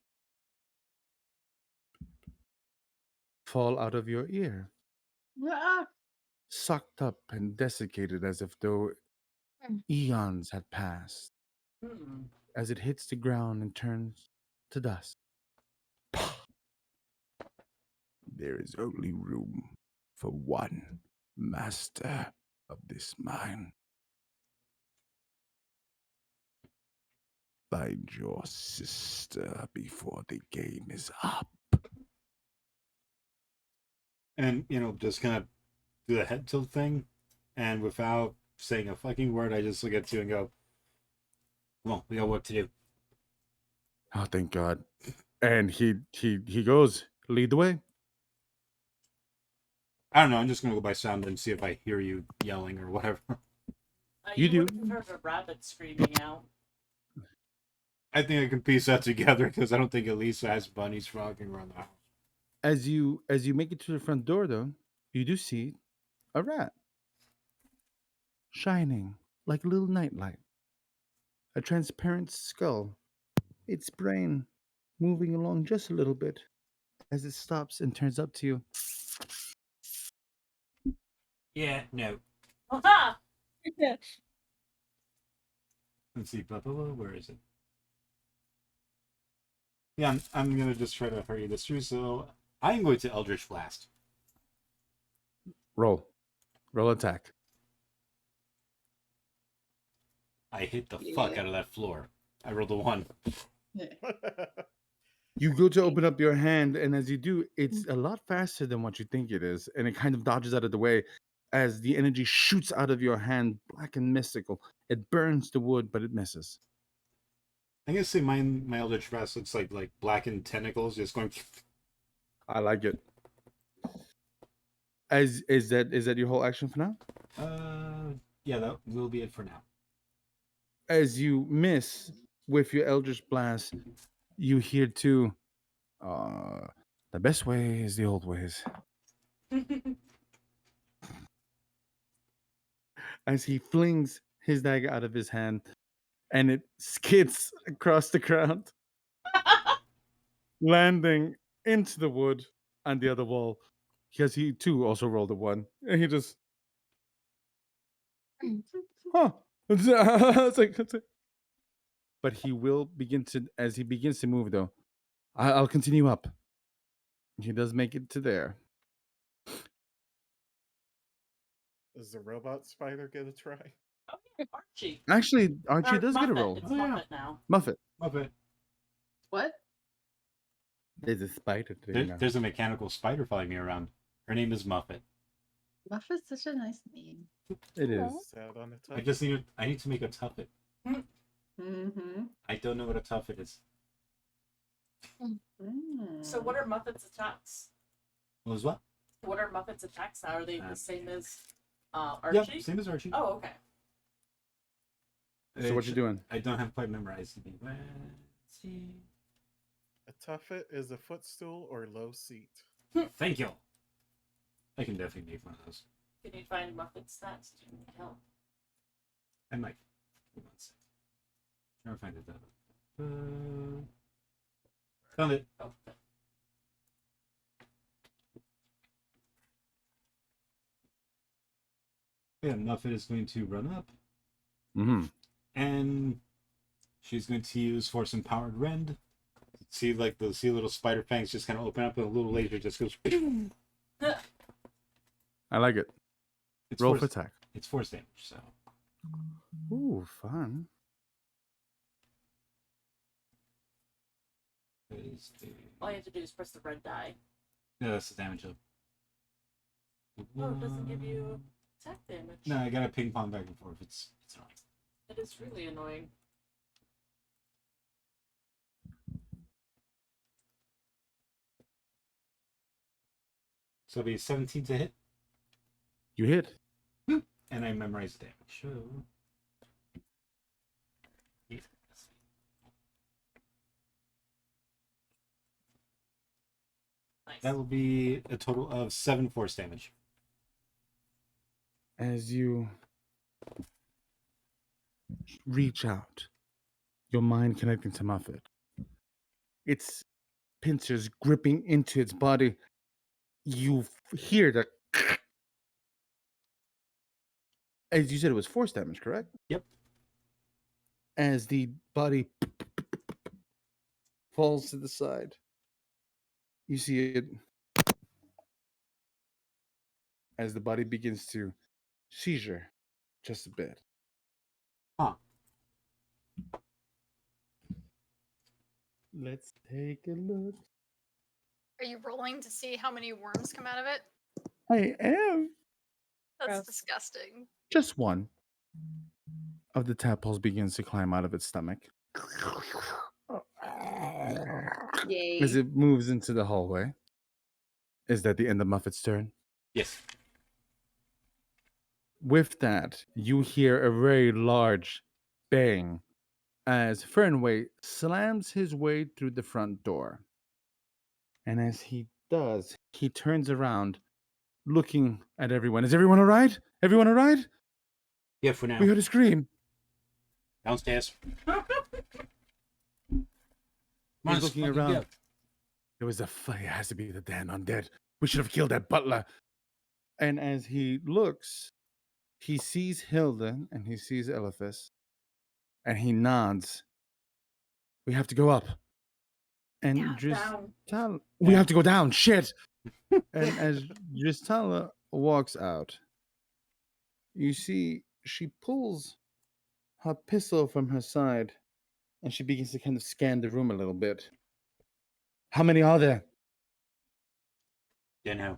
fall out of your ear, Ah, sucked up and desiccated as if though eons had passed. As it hits the ground and turns to dust. There is only room for one master of this mine. Find your sister before the game is up. And, just kind of do the head tilt thing. And without saying a fucking word, I just look at you and go, come on, we got work to do. Oh, thank God. And he goes, lead the way. I don't know. I'm just going to go by sound and see if I hear you yelling or whatever. You do. would have heard a rabbit screaming out. I think I can piece that together because I don't think Elisa has bunnies frogging around the house. As you make it to the front door, though, you do see a rat shining like a little nightlight. A transparent skull, its brain moving along just a little bit as it stops and turns up to you. Yeah, no. Ha! Let's see, blah, blah, blah, where is it? Yeah, I'm going to just try to hurry this through, so I'm going to Eldritch Blast. Roll attack. I hit the fuck out of that floor. I rolled a 1. You go to open up your hand, and as you do, it's a lot faster than what you think it is, and it kind of dodges out of the way as the energy shoots out of your hand, black and mystical. It burns the wood, but it misses. I'm gonna say my Eldritch Blast looks like blackened tentacles just going. I like it. Is that your whole action for now? Yeah, that will be it for now. As you miss with your Eldritch Blast, you hear too, the best way is the old ways. As he flings his dagger out of his hand, and it skids across the ground, landing into the wood and the other wall. Because he too also rolled a 1. And he just, it's like, but he will begin to, as he begins to move though, I'll continue up. He does make it to there. Does the robot spider get a try? Oh, yeah, Archie. Actually, Archie Or does get a Muffet. roll. It's Oh, yeah. Muffet now. Muffet. Muffet. what? There's a spider thing now. There's a mechanical spider following me around. Her name is Muffet. Muffet's such a nice name. It is. Aw. Sad on the I top. just need. I need to make a tuffet. Mm-hmm. I don't know what a tuffet is. So what are Muffet's attacks? What was what? What are Muffet's attacks now? Are they the same as Archie? Yeah, same as Archie. Oh, okay. So what you doing? I don't have quite memorized. Let's see. A tuffet is a footstool or low seat. Thank you. I can definitely make one of those. Can you find Muffet's stats? Do you need help? I might. Hold on a second. Trying to find it though. Found it. Oh, Yeah, Muffet is going to run up, Mm-hmm. and she's going to use Force Empowered Rend. See, like the little spider fangs just kind of open up, and a little laser just goes. I like it. It's Roll force, for attack. It's force damage, so Ooh, fun. all you have to do is press the red die. Yeah, that's the damage up. Oh, it doesn't give you attack damage. No, I gotta ping pong back and forth. It's annoying. It is really annoying. So it'll be 17 to hit, You hit. and I memorize the damage. So. Yeah, that's- Nice. That will be a total of 7 force damage. As you reach out, your mind connecting to Muffet, its pincers gripping into its body, you hear the. As you said, it was force damage, correct? Yep. As the body falls to the side, you see it as the body begins to seizure just a bit. Huh. Let's take a look. Are you rolling to see how many worms come out of it? I am That's Gross. disgusting. just one of the tadpoles begins to climb out of its stomach. Yay. As it moves into the hallway. Is that the end of Muffet's turn? Yes. With that, you hear a very large bang as Fernway slams his way through the front door. And as he does, he turns around, looking at everyone. Is everyone all right? Everyone all right? Yeah, for now. We heard a scream. Downstairs. He's looking around. There was a fire. It has to be the damn undead. We should have killed that butler. And as he looks, he sees Hilda and he sees Eliphas. And he nods. We have to go up. And Down. we have to go down. Shit. And as Dristala walks out, you see she pulls her pistol from her side and she begins to kind of scan the room a little bit. How many are there? You know.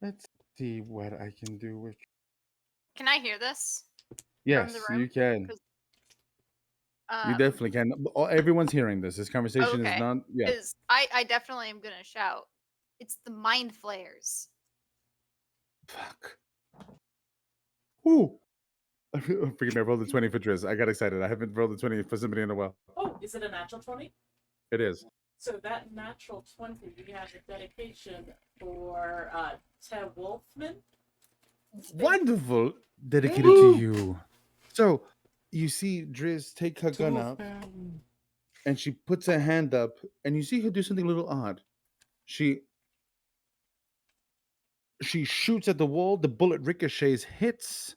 Let's see what I can do with. Can I hear this? Yes, room? you can. 'Cause, You definitely can. Everyone's hearing this. This conversation is okay. not. Yeah. 'Cause I definitely am gonna shout. It's the mind flayers. Fuck. Ooh. Forgive me. I rolled a 20 for Driz. I got excited. I haven't rolled a 20 for somebody in a while. Oh, is it a natural 20? It is. So that natural 20, we have a dedication for Ted Wolfman. Wonderful. Dedicated to you. So you see Driz take her gun out and she puts her hand up and you see her do something a little odd. She shoots at the wall, the bullet ricochets, hits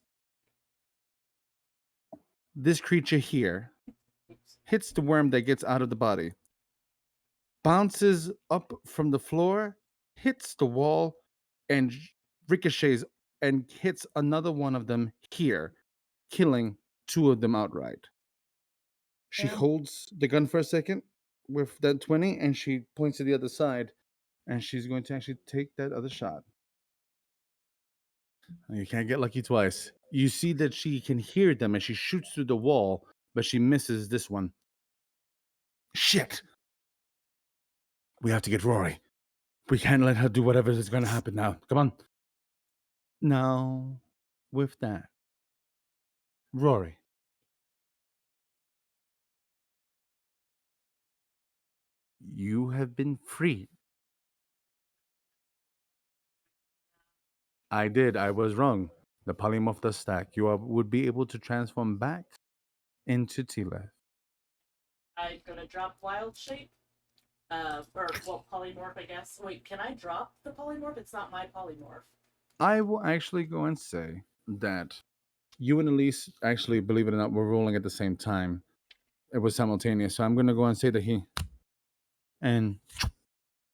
this creature here, hits the worm that gets out of the body, bounces up from the floor, hits the wall, and ricochets and hits another one of them here, killing 2 of them outright. She Damn. holds the gun for a second, with that 20, and she points to the other side, and she's going to actually take that other shot. You can't get lucky twice. You see that she can hear them, and she shoots through the wall, but she misses this one. Shit! We have to get Rory. We can't let her do whatever is going to happen now. Come on. Now, with that, Rory. You have been freed. I did. I was wrong. The polymorph does stack. Would be able to transform back into Tila. I'm gonna drop Wild Shape. Polymorph, I guess. Wait, can I drop the polymorph? It's not my polymorph. I will actually go and say that you and Elise, actually, believe it or not, were rolling at the same time. It was simultaneous. So I'm going to go and say that he. And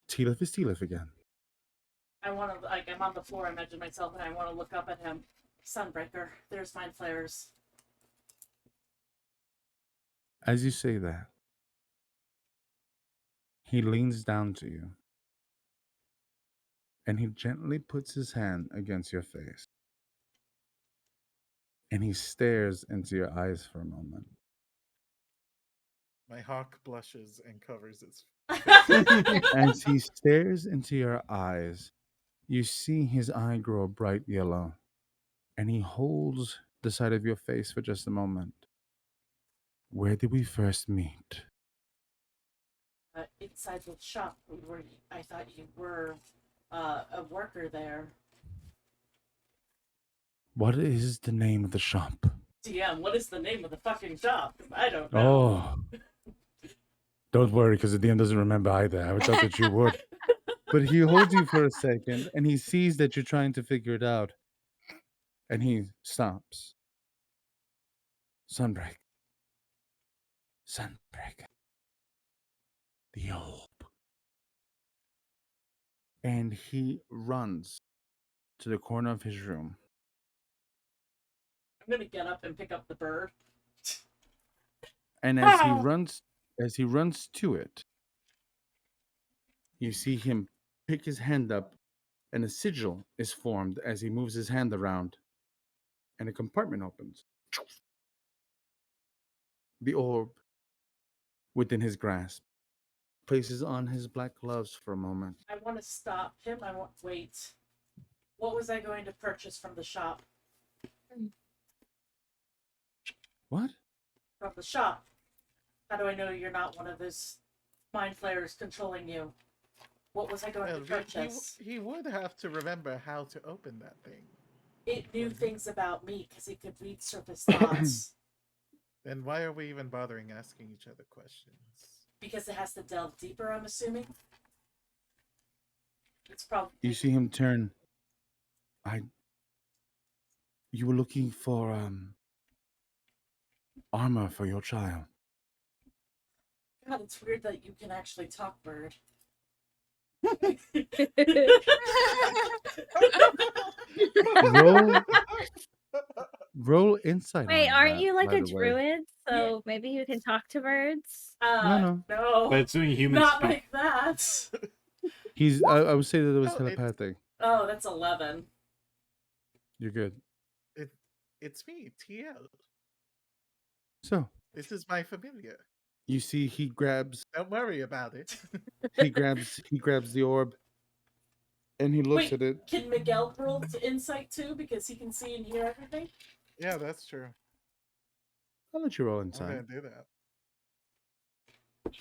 Tila is Tila again. I want to, I'm on the floor, I imagine myself, and I want to look up at him. Sunbreaker, there's Mind Flayers. As you say that, he leans down to you. And he gently puts his hand against your face. And he stares into your eyes for a moment. My hawk blushes and covers its. As he stares into your eyes, you see his eye grow bright yellow, and he holds the side of your face for just a moment. Where did we first meet? Inside the shop, I thought you were a worker there. What is the name of the shop? DM, what is the name of the fucking shop? I don't know. Oh. Don't worry, because the DM doesn't remember either. I thought that you would. But he holds you for a second, and he sees that you're trying to figure it out. And he stops. Sunbreak. Sunbreak. The orb. And he runs to the corner of his room. I'm gonna get up and pick up the bird. And as he runs to it, you see him pick his hand up, and a sigil is formed as he moves his hand around, and a compartment opens. The orb, within his grasp, places on his black gloves for a moment. I want to stop him. Wait. What was I going to purchase from the shop? What? From the shop. How do I know you're not one of those mind flayers controlling you? What was I going to purchase? He would have to remember how to open that thing. It knew things about me because it could read surface thoughts. Then why are we even bothering asking each other questions? Because it has to delve deeper, I'm assuming. It's probably. You see him turn. You were looking for armor for your child. God, it's weird that you can actually talk, bird. Roll insight. Wait, on aren't that, you like by a the way. druid? So maybe you can talk to birds? No. But it's doing human Not speak. like that. I would say that it was No, telepathic. Oh, that's 11. You're good. It's me, TL. So This is my familiar. you see, he grabs Don't worry about it. he grabs the orb, and he looks Wait, at it. can Miguel roll to insight too because he can see and hear everything? Yeah, that's true. I'll let you roll I'm inside. gonna do that.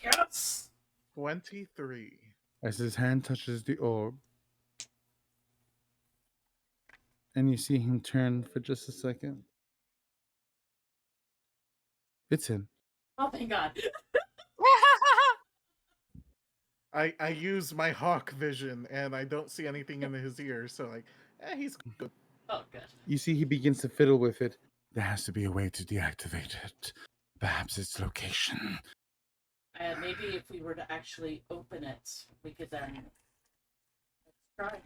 Yes. 23. As his hand touches the orb, and you see him turn for just a second. It's him. Oh, thank God. I use my hawk vision and I don't see anything in his ear, so like, he's good. Oh, good. You see, he begins to fiddle with it. There has to be a way to deactivate it. Perhaps its location. Maybe if we were to actually open it, we could then. Let's try.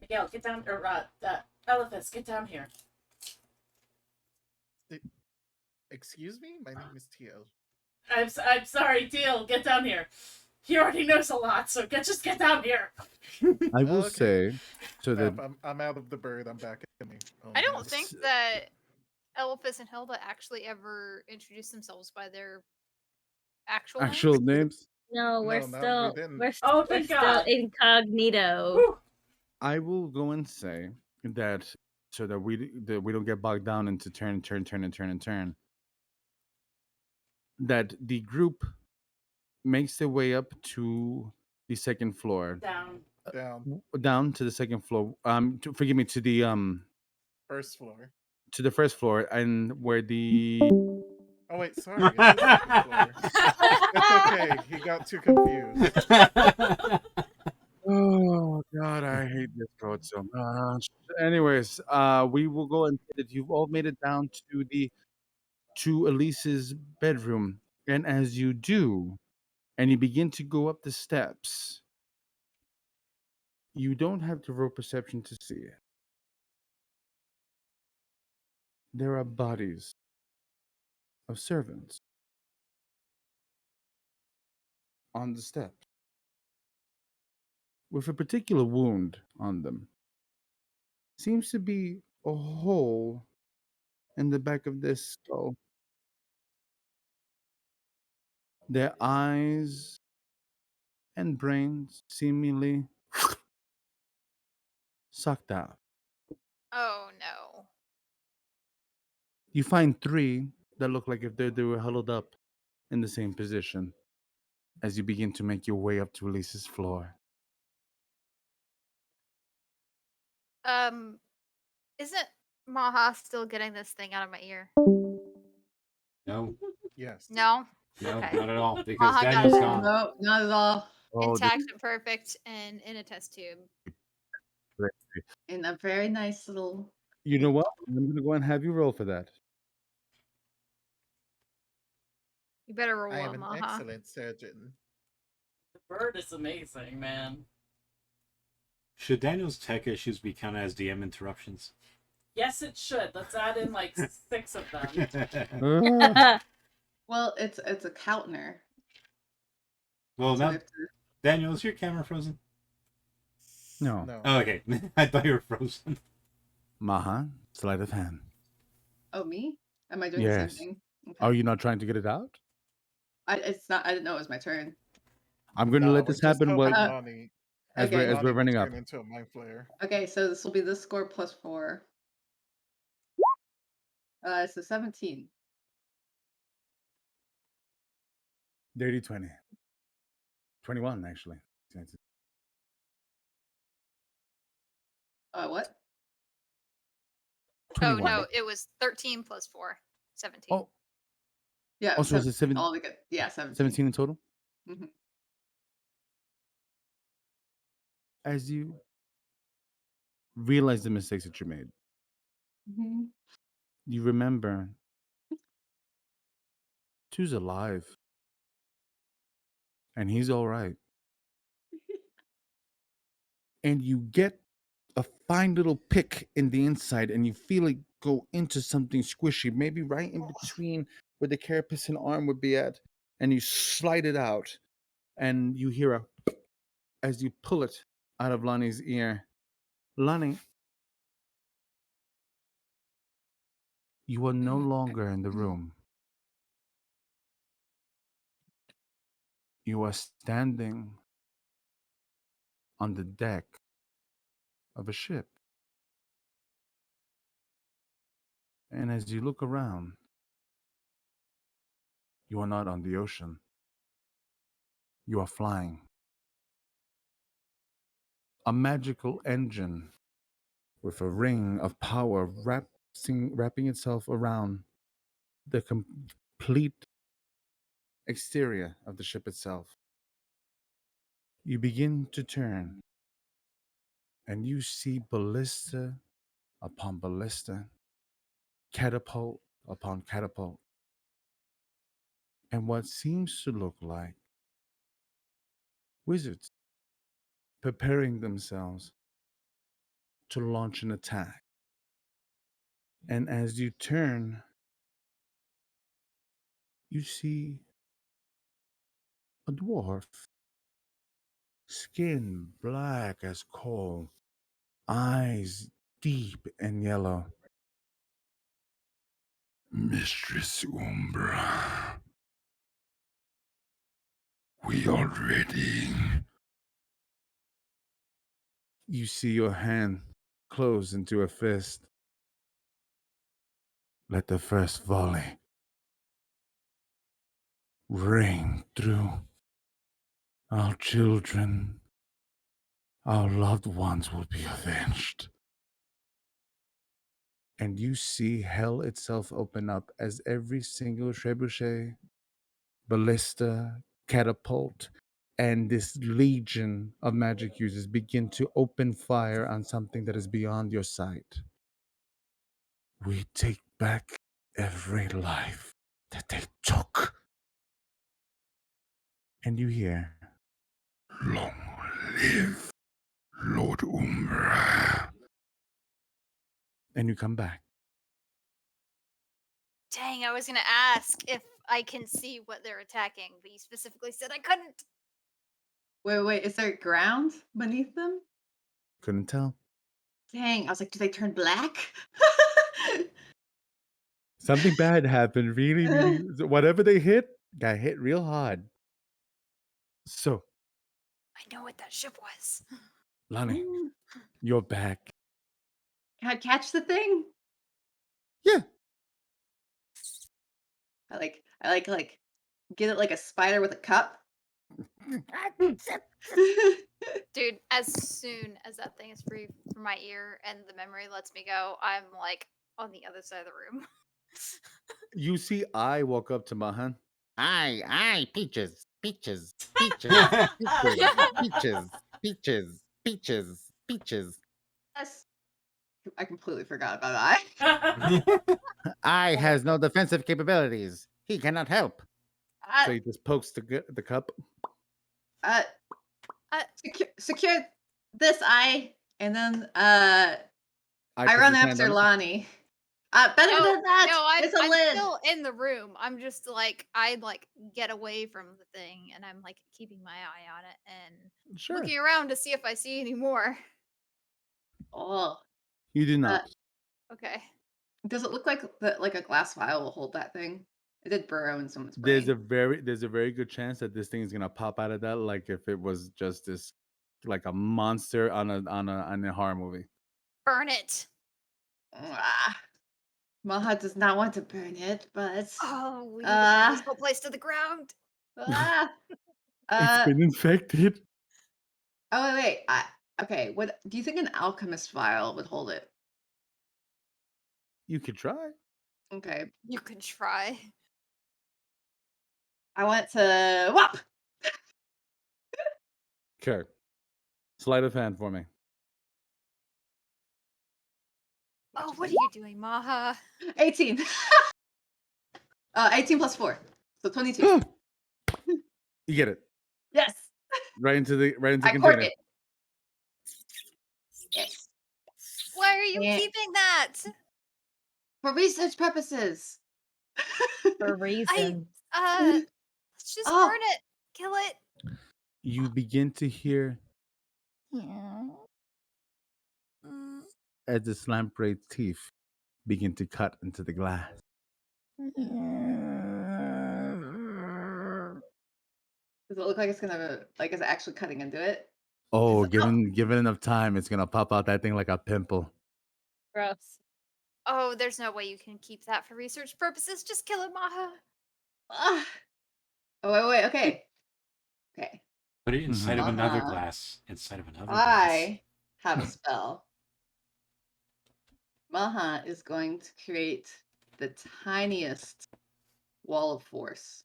Miguel, get down. Or, Elephas, get down here. Excuse me? My name is TL. I'm sorry, Deal. Get down here. He already knows a lot, so just get down here. I will Okay. say, so Yep, that I'm out of the bird. I'm back in me. Oh, I don't yes. think that Elephas and Hilda actually ever introduced themselves by their actual names. actual names, No, No, we didn't. Oh, we're thank still God. incognito. Whew. I will go and say that so that we don't get bogged down into turn, that the group makes their way up to the second floor, Down. Down. down to the second floor. Forgive me, to the First floor. first floor, and where the Oh, wait, sorry. It's the second floor. It's okay. He got too confused. oh god, I hate this code so much. Anyways, we will go and say that you've all made it down to Elise's bedroom, and as you do, and you begin to go up the steps, you don't have to roll perception to see it. There are bodies of servants on the steps with a particular wound on them. Seems to be a hole in the back of their skull. Their eyes and brains seemingly sucked out. Oh no. You find 3 that look like if they were huddled up in the same position as you begin to make your way up to Elise's floor. Isn't Maha still getting this thing out of my ear? No, Yes. No. no, Okay. not at all. Because Maha got Daniel's it. gone. No, not at all. Oh, Intact and perfect and in a test tube. In a very nice little. you know what? I'm going to go and have you roll for that. You better roll I well, am an Maha. excellent surgeon. The bird is amazing, man. Should Daniel's tech issues be counted as DM interruptions? Yes, it should. Let's add in like 6 of them. Ah, Well, it's a Kautner. Well, So we now, have to, Daniel, is your camera frozen? no. No. Oh, okay. I thought you were frozen. Maha, sleight of hand. oh, me? Am I doing Yes. the same thing? Okay. Are you not trying to get it out? It's not. I didn't know it was my turn. I'm going to No, let we're this just happen hoping while, Lonnie, as Okay. we're Lonnie will running up. turn into a mind flayer. Okay, so this will be the score plus 4. It's a 17. Dirty 20. 21, actually. What? 21. Oh no, it was 13 plus 4. 17. Oh, Yeah. oh, so is it 17 altogether. Yeah, 17. 17 in total? Mhm. As you realize the mistakes that you made, Mhm. you remember Two's alive. And he's all right. And you get a fine little pick in the inside, and you feel it go into something squishy, maybe right in between where the carapace and arm would be at, and you slide it out, and you hear a as you pull it out of Lonnie's ear. Lonnie, you are no longer in the room. You are standing on the deck of a ship. And as you look around, you are not on the ocean. You are flying. A magical engine with a ring of power wrapping itself around the complete exterior of the ship itself. You begin to turn, and you see ballista upon ballista, catapult upon catapult, and what seems to look like wizards preparing themselves to launch an attack. And as you turn, you see A dwarf. Skin black as coal. Eyes deep and yellow. Mistress Umbra. We are ready. You see your hand close into a fist. Let the first volley ring through. Our children, our loved ones will be avenged. And you see hell itself open up as every single trebuchet, ballista, catapult, and this legion of magic users begin to open fire on something that is beyond your sight. We take back every life that they took. And you hear, long live Lord Umbra. And you come back. Dang, I was gonna ask if I can see what they're attacking, but you specifically said I couldn't. Wait, is there ground beneath them? Couldn't tell. Dang, I was like, do they turn black? Something bad happened. Really, whatever they hit, got hit real hard. So, I know what that ship was. Lonnie, Mm, you're back. Can I catch the thing? Yeah. I like get it like a spider with a cup. Dude, as soon as that thing is free from my ear and the memory lets me go, I'm like on the other side of the room. You see, I walk up to Mahan. Aye, peaches, peaches, peaches, peaches, peaches, peaches, peaches. Yes. I completely forgot about that. I has no defensive capabilities. He cannot help. So Uh, he just pokes the cup. uh, Uh, secure this eye, and then I I put run his hand after on it. Lonnie. Better no, than that. no, I'm, It's a I'm lid. still in the room. I'm just like I like get away from the thing, and I'm like keeping my eye on it and Sure. looking around to see if I see any more. Oh, You do not. Okay. does it look like like a glass vial will hold that thing? It did burrow in someone's brain. There's a very good chance that this thing is gonna pop out of that, like if it was just this, like a monster on a horror movie. Burn it. Maha does not want to burn it, but Oh, we need to burn this uh, whole place to the ground. ah, It's been infected. oh wait. Okay. What do you think an alchemist vial would hold it? You could try. Okay. You can try. I want to whop. Okay. Sleight of hand for me. Oh, what are you doing, Maha? 18. 18 plus 4. So 22. You get it. Yes. Right into the I cork container. it. Yes. Why are you Yeah. keeping that? For research purposes. For reason. Let's just Oh. burn it. Kill it. You begin to hear as the lamprey's teeth begin to cut into the glass. Does it look like it's gonna like is it actually cutting into it? Oh, Is it- given enough time, it's gonna pop out that thing like a pimple. Gross. Oh, there's no way you can keep that for research purposes. Just kill it, Maha. Ah. Oh wait, okay. Okay. Put it inside of another Uh-huh. glass. Inside of another glass. I have a spell. Maha is going to create the tiniest wall of force.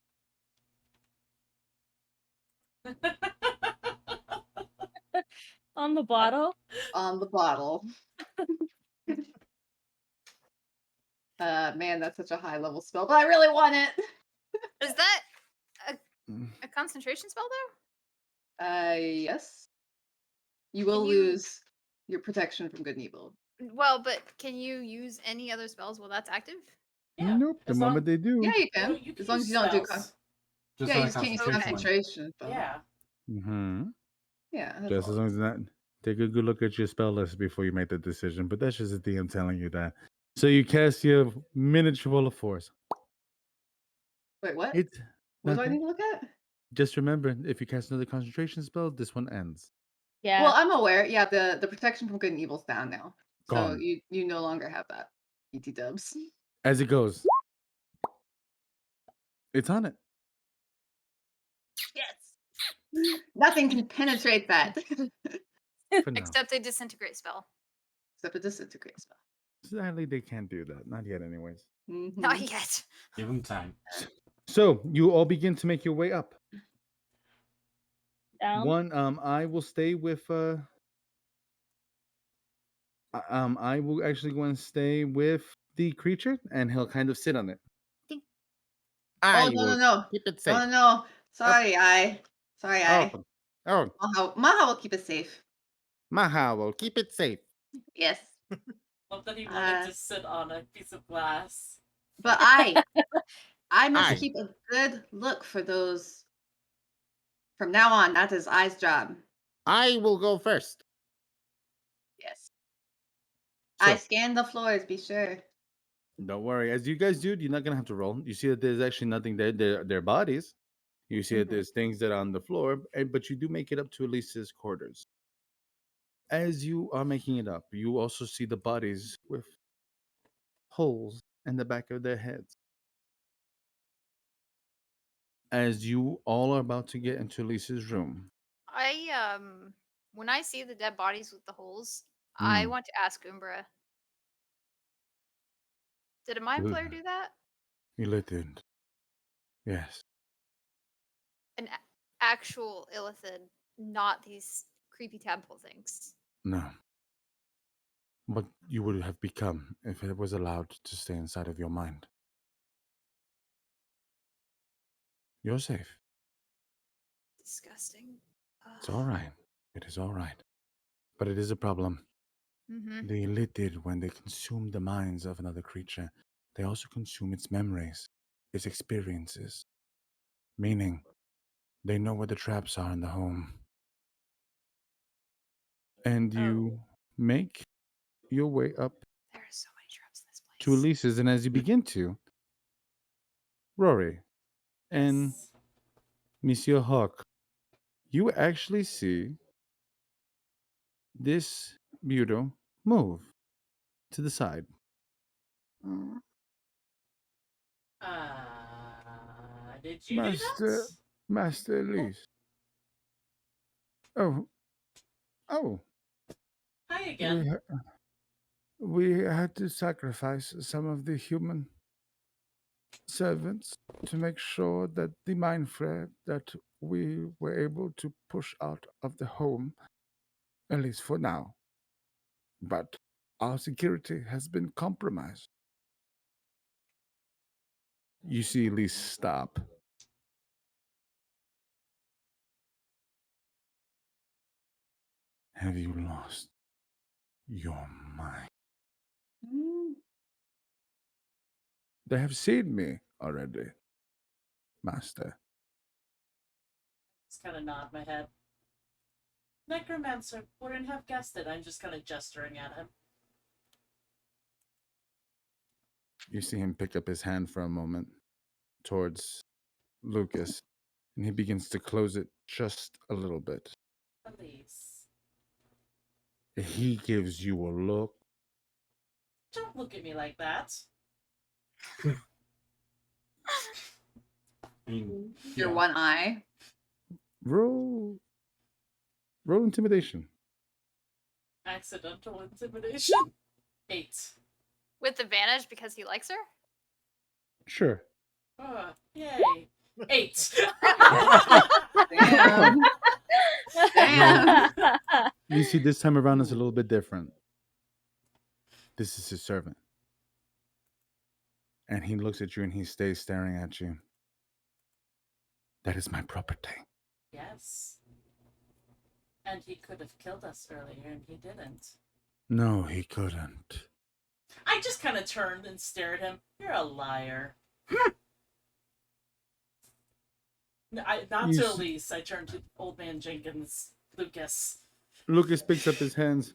On the bottle. On the bottle. Man, that's such a high level spell, but I really want it. Is that Mm. a concentration spell, though? Yes. You will Can you- lose your protection from good and evil. Well, but can you use any other spells while that's active? Yeah, Nope. The as moment they do. Yeah, you Well, can. you As long use as you don't do spells. Just Yeah, for you that just can't use concentration one. concentration. But Yeah. Mm-hmm. yeah, that's Just as all. long as that, take a good look at your spell list before you make the decision. But that's just the DM telling you that. So you cast your miniature wall of force. Wait, what? It's What do I nothing. need to look at? Just remember, if you cast another concentration spell, this one ends. Yeah. Well, I'm aware. Yeah, the protection from good and evil's down now, so Gone. you no longer have that. ET dubs. As it goes, it's on it. Yes. Nothing can penetrate that For now. Except a disintegrate spell. except a disintegrate spell. Sadly, they can't do that. Not yet, anyways. Not Mhm. yet. Give him time. So you all begin to make your way up. Down. One, I will stay with. I will actually go and stay with the creature, and he'll kind of sit on it. Ding. Oh no! keep it No! Sorry, Sorry, oh, Maha will keep it safe. Maha will keep it safe. Yes, Love that he wanted Uh, to sit on a piece of glass. but I must Aye. keep a good look for those. From now on, that is I's job. I will go first. Yes, I So, scan the floors. Be sure. don't worry. As you guys do, you're not gonna have to roll. You see that there's actually nothing there. Their bodies. You see that Mhm. there's things that are on the floor, but you do make it up to Elise's quarters. As you are making it up, you also see the bodies with holes in the back of their heads. As you all are about to get into Elise's room, When I see the dead bodies with the holes, I Mm. want to ask Umbra. Did a mind Good. flayer do that? You didn't. Yes. An actual illithid, not these creepy tadpole things. No. What you would have become if it was allowed to stay inside of your mind. You're safe. Disgusting. It's all right. It is all right. But it is a problem. Mm-hmm. The Illithid, when they consume the minds of another creature, they also consume its memories, its experiences. Meaning, they know where the traps are in the home. And you make your way up There are so many traps in this place. to Elise's, and as you begin to, Rory and Yes. Monsieur Hawk, you actually see this Buto move to the side. Did you do that? Master Elise. Oh, Hi again. we had to sacrifice some of the human servants to make sure that the mind flare that we were able to push out of the home, at least for now. But our security has been compromised. You see Elise stop. Have you lost your mind? Mm. They have seen me already, Master. Just kind of nod my head. Necromancer, wouldn't have guessed it. I'm just kind of gesturing at him. You see him pick up his hand for a moment towards Lucas, and he begins to close it just a little bit. Please. He gives you a look. Don't look at me like that. I mean, Your yeah. one eye. Roll intimidation. Accidental intimidation. 8. With advantage because he likes her? Sure. Yay. 8. Damn. Damn. You see, this time around is a little bit different. This is his servant. And he looks at you and he stays staring at you. That is my property. Yes. And he could have killed us earlier, and he didn't. No, he couldn't. I just kind of turned and stared at him. You're a liar. Not You to s- Elise. I turned to Old Man Jenkins, Lucas. Lucas picks up his hands.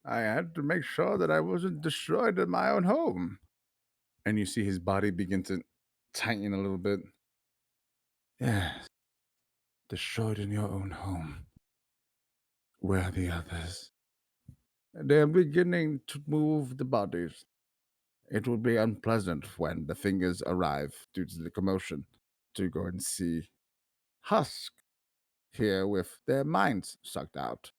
I had to make sure that I wasn't destroyed in my own home. And you see his body begin to tighten a little bit. Yes, destroyed in your own home. Where are the others? They're beginning to move the bodies. It will be unpleasant when the fingers arrive due to the commotion to go and see Husk here with their minds sucked out.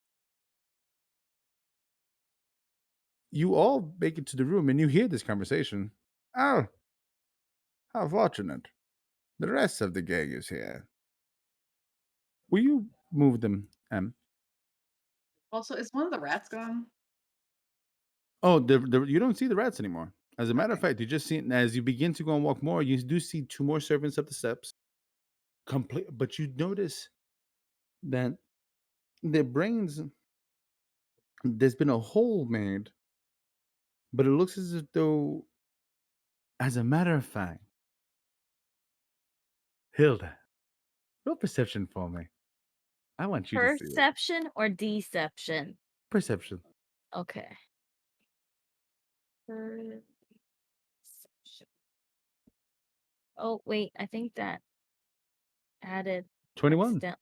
You all make it to the room and you hear this conversation. Oh, how fortunate. The rest of the gang is here. Will you move them, Em? Also, is one of the rats gone? Oh, you don't see the rats anymore. As a matter of Okay. fact, you just see as you begin to go and walk more, you do see two more servants up the steps. Complete, but you notice that their brains, there's been a hole made, but it looks as though, as a matter of fact, Hilda, roll perception for me. I want you to see it. Perception or deception? Perception. Okay. Perception. Oh, wait, I think that added 21. accidentally.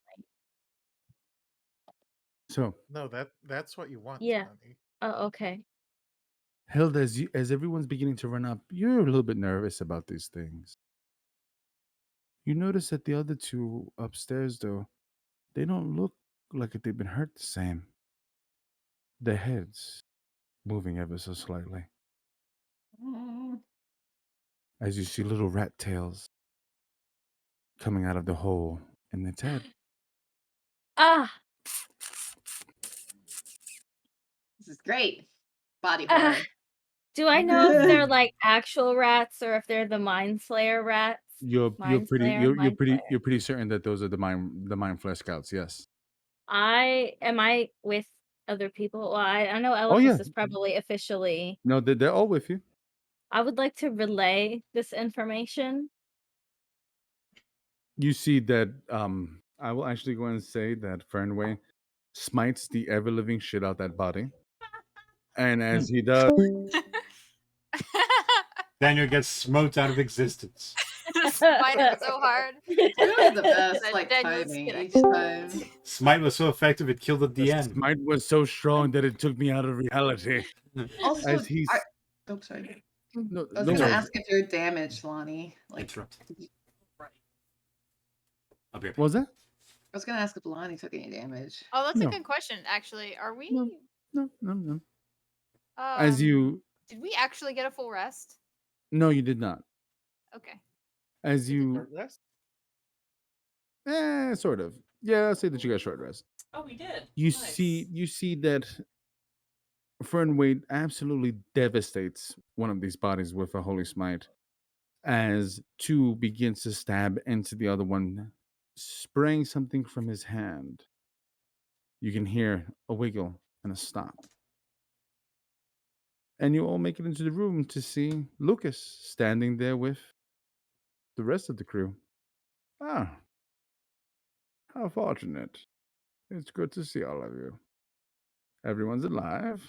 So, No, that's what you want, Yeah. Lonnie. Oh, okay. Hilda, as everyone's beginning to run up, you're a little bit nervous about these things. You notice that the other two upstairs, though, they don't look like they've been hurt the same. Their heads moving ever so slightly. Mm. As you see little rat tails coming out of the hole in its head. Ah! This is great. Body Ah! horror. Do I know if they're like actual rats or if they're the Mind Slayer rats? You're Mind pretty Slayer, you're Mind pretty Flayer. you're pretty certain that those are the mind flare scouts. Yes. Am I with other people? Well, I know Oh yeah. Elvis is probably officially. No, they're all with you. I would like to relay this information. You see that I will actually go and say that Fernway smites the ever living shit out that body. And as he does, Daniel gets smote out of existence. Smite him so hard. It's really the best, That like, Daniel's timing gonna- each time. Smite was so effective it killed at the the end. smite was so strong that it took me out of reality. Also, As he's oh, sorry. no, I was no gonna worries. ask if you're damaged, Lonnie. Like, Interrupt. Right. I'll be right What was that? I was gonna ask if Lonnie took any damage. Oh, that's No. a good question, actually. Are we No. As um, you did we actually get a full rest? no, you did not. Okay. As you Short rest? sort of. Yeah, I'll say that you got short rest. Oh, we did. You Nice. see that Fernwade absolutely devastates one of these bodies with a holy smite as two begins to stab into the other one, spraying something from his hand. You can hear a wiggle and a stop. And you all make it into the room to see Lucas standing there with the rest of the crew. Ah, how fortunate. It's good to see all of you. Everyone's alive.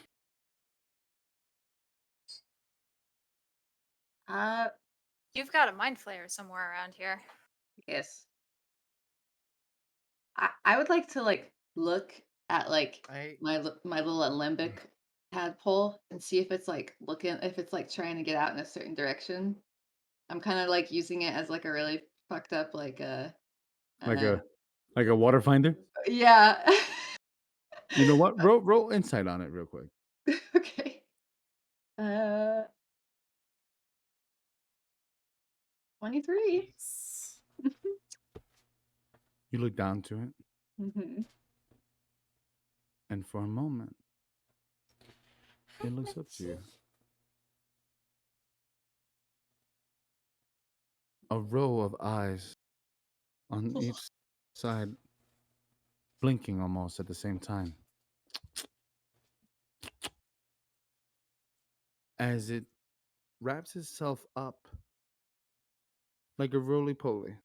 You've got a mind flayer somewhere around here. Yes. I would like to like look at like I my little alembic tadpole and see if it's like trying to get out in a certain direction. I'm kind of like using it as like a really fucked up like I don't Like know. a water finder. Yeah. You know what? Roll insight on it real quick. Okay. 23. Nice. You look down to it, Mhm. and for a moment, it looks up to you. A row of eyes on each side, blinking almost at the same time. As it wraps itself up like a roly poly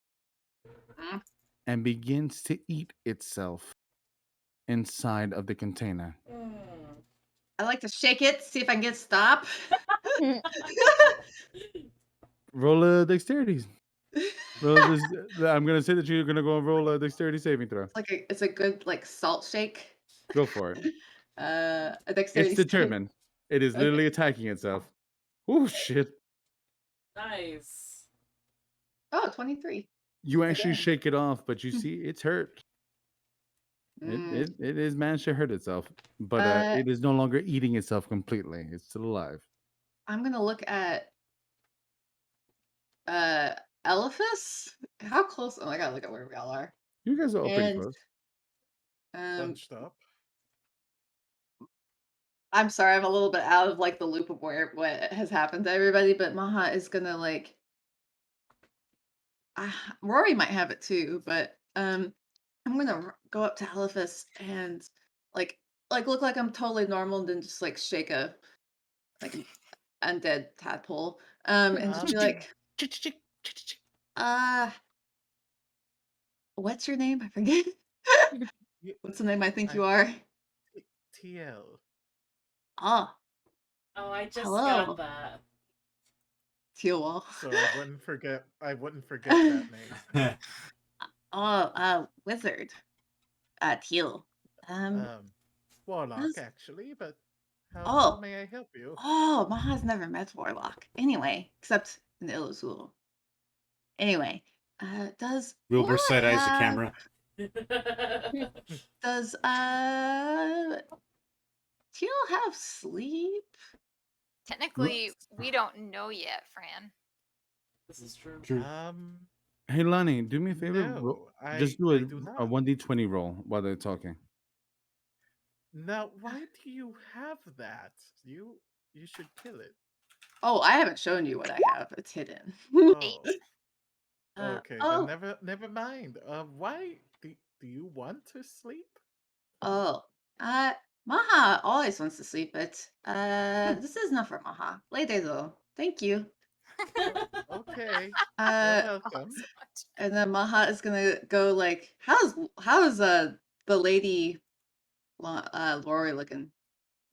and begins to eat itself inside of the container. I like to shake it, see if I can get it to stop. Roll a dexterity. Roll this. I'm gonna say that you're gonna go and roll a dexterity saving throw. It's a good like salt shake. Go for it. A dexterity It's save. determined. It is Okay. literally attacking itself. Oh shit! Nice. Oh, 23. You actually Again. shake it off, but you see it's hurt. Mm. It is managed to hurt itself, but it is no longer eating itself completely. It's still alive. I'm gonna look at Elephas. How close? Oh, I gotta look at where we all are. You guys are all pretty And close. Bunched up. I'm sorry, I'm a little bit out of like the loop of where what has happened to everybody, but Maha is gonna like Rory might have it too, but I'm gonna go up to Elephas and like look like I'm totally normal and then just like shake a like an undead tadpole. And just be like, what's your name? I forget. You- What's the name I think I- you are? TL. Oh, Oh, I just Hello. got that. Tealwall. So I wouldn't forget that name. Oh, wizard. Teal. Warlock How's- actually, but how Oh. may I help you? Oh, Maha's never met Warlock. Anyway, except in the Illuzul. Anyway, does Wilbur Laura side eyes the have- camera. Does Teal have sleep? Technically, we don't know yet, Fran. This is true. True. Hey Lonnie, do me a favor. No, Just do I do a not. 1d20 roll while they're talking. Now, why do you have that? You should kill it. Oh, I haven't shown you what I have. It's hidden. Oh, okay. Oh, Then never mind. Why do you want to sleep? oh. Maha always wants to sleep, but this is not for Maha. Later though. Thank you. Okay, you're Uh, welcome. So much. and then Maha is gonna go like, how's the lady Lori looking?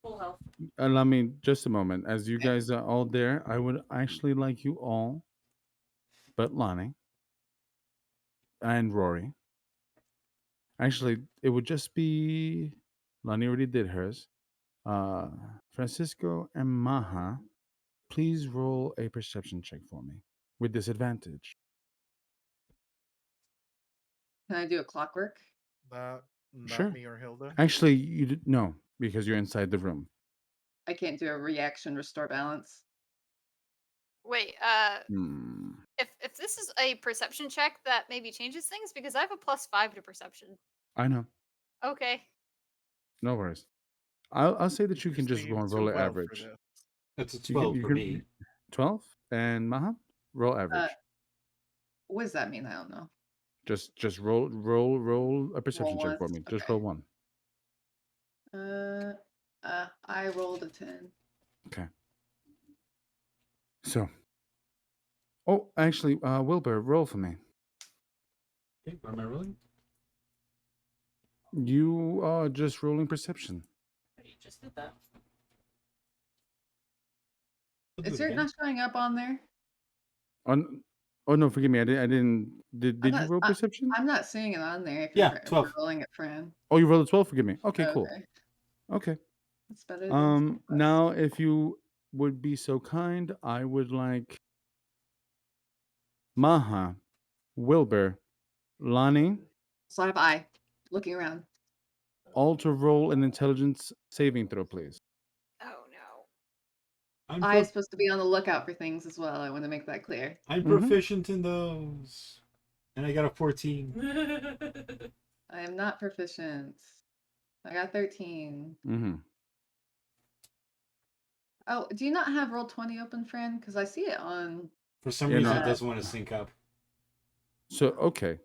Full health. Allow me just a moment. As you guys are all there, I would actually like you all, but Lonnie and Rory. Actually, it would just be Lonnie already did hers. Francisco and Maha, please roll a perception check for me with disadvantage. Can I do a clockwork? Not Sure. me or Hilda. Actually, no, because you're inside the room. I can't do a reaction restore balance. Wait, Hmm. if this is a perception check, that maybe changes things because I have a +5 to perception. I know. Okay. No worries. I'll say that you can just seem go and too roll an well for average. this. That's a You 12 you for can- me. 12 and Maha, roll average. What does that mean? I don't know. Just roll a perception check for once, me. Just okay. roll one. I rolled a 10. Okay. So. Oh, actually, Wilbur, roll for me. Okay, what am I rolling? You are just rolling perception. You just did that. I'll do Is it it again. not showing up on there? Oh no, forgive me. I didn't. Did you not- roll perception? I'm not seeing it on there. If Yeah, you're 12. rolling it, Fran. Oh, you rolled a 12. Forgive me. Okay, cool. Okay. Okay. That's better than some of us. Now, if you would be so kind, I would like Maha, Wilbur, Lonnie, So I have I looking around. all to roll an intelligence saving throw, please. Oh no. I'm, I pro- is supposed to be on the lookout for things as well. I want to make that clear. I'm Mhm. proficient in those. And I got a 14. I am not proficient. I got 13. Mm-hmm. Oh, do you not have roll 20 open, Fran? Because I see it on. For some Yeah, reason, no. it doesn't want to sync up. So, okay.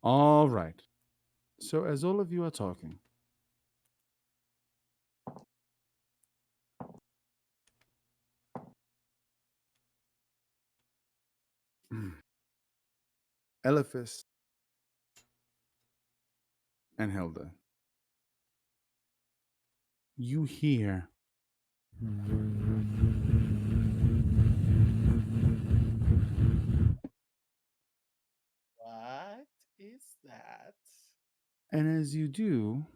All right. So, as all of you are talking, Elephas and Hilda. You hear What is that? and as you do,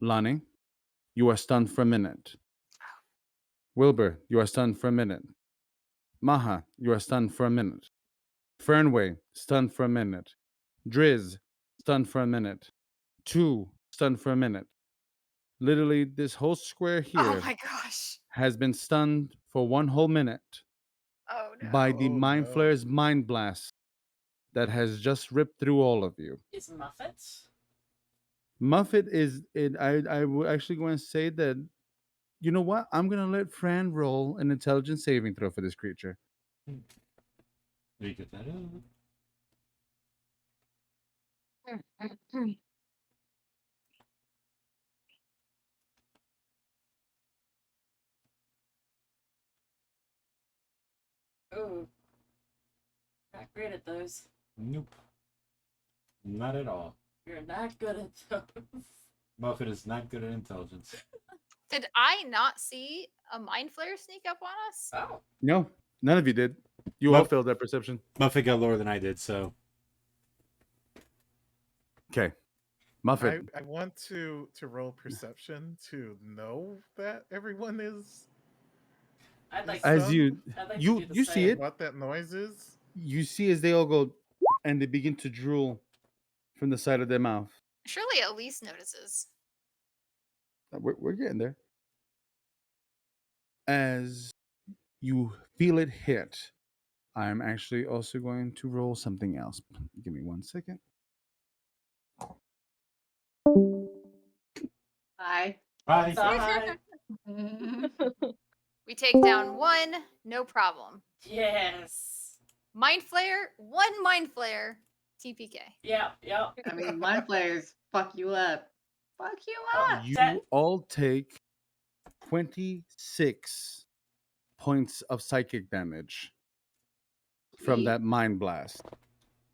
Lonnie, you are stunned for a minute. Wilbur, you are stunned for a minute. Maha, you are stunned for a minute. Fernway, stunned for a minute. Driz, stunned for a minute. Two, stunned for a minute. Literally, this whole square Oh here my gosh. has been stunned for 1 whole minute Oh no. by the Oh, Mind no. Flayer's Mind Blast that has just ripped through all of you. Is Muffet? Muffet is it. I would actually going to say that. You know what? I'm gonna let Fran roll an intelligence saving throw for this creature. Let me get that out. Oh, not great at those. Nope. Not at all. You're not good at those. Muffet is not good at intelligence. Did I not see a mind flare sneak up on us? Oh, No, none of you did. You all Nope. failed that perception. Muffet got lower than I did, so Okay, Muffet. I want to roll perception to know that everyone is I'd like As to, As you I'd like to you do the you see same. it, what that noise is. you see as they all go, and they begin to drool from the side of their mouth. Surely Elise notices. We're getting there. As you feel it hit, I'm actually also going to roll something else. Give me 1 second. Bye. bye. Bye. We take down 1, no problem. Yes. Mind flare, 1 mind flare, TPK. Yeah, yeah. I mean, mind flayers fuck you up. Fuck you Oh, up. You That- all take 26 points of psychic damage from Sweet. that mind blast.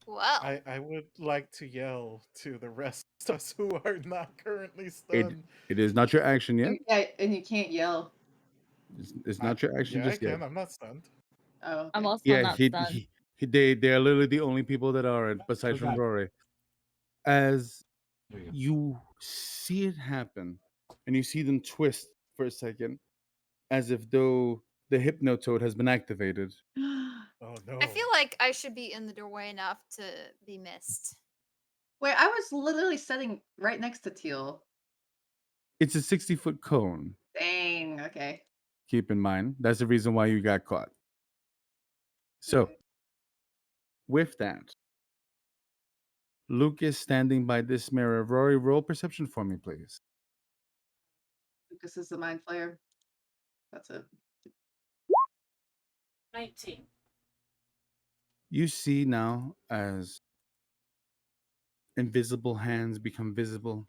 Well, I would like to yell to the rest of us who are not currently stunned. It is not your action yet. Yeah, and you can't yell. It's not your action Yeah, I just yet. can. I'm not stunned. Oh, I'm okay. also Yeah, not stunned. they are literally the only people that are besides from Okay. Rory. As There you go. you see it happen, and you see them twist for a second, as if though the hypnotoad has been activated. Oh no. I feel like I should be in the doorway enough to be missed. Wait, I was literally sitting right next to Teal. It's a 60-foot cone. Dang. Okay. Keep in mind, that's the reason why you got caught. So, with that, Luke is standing by this mirror. Rory, roll perception for me, please. Lucas is the mind flayer. That's it. 19. You see now as invisible hands become visible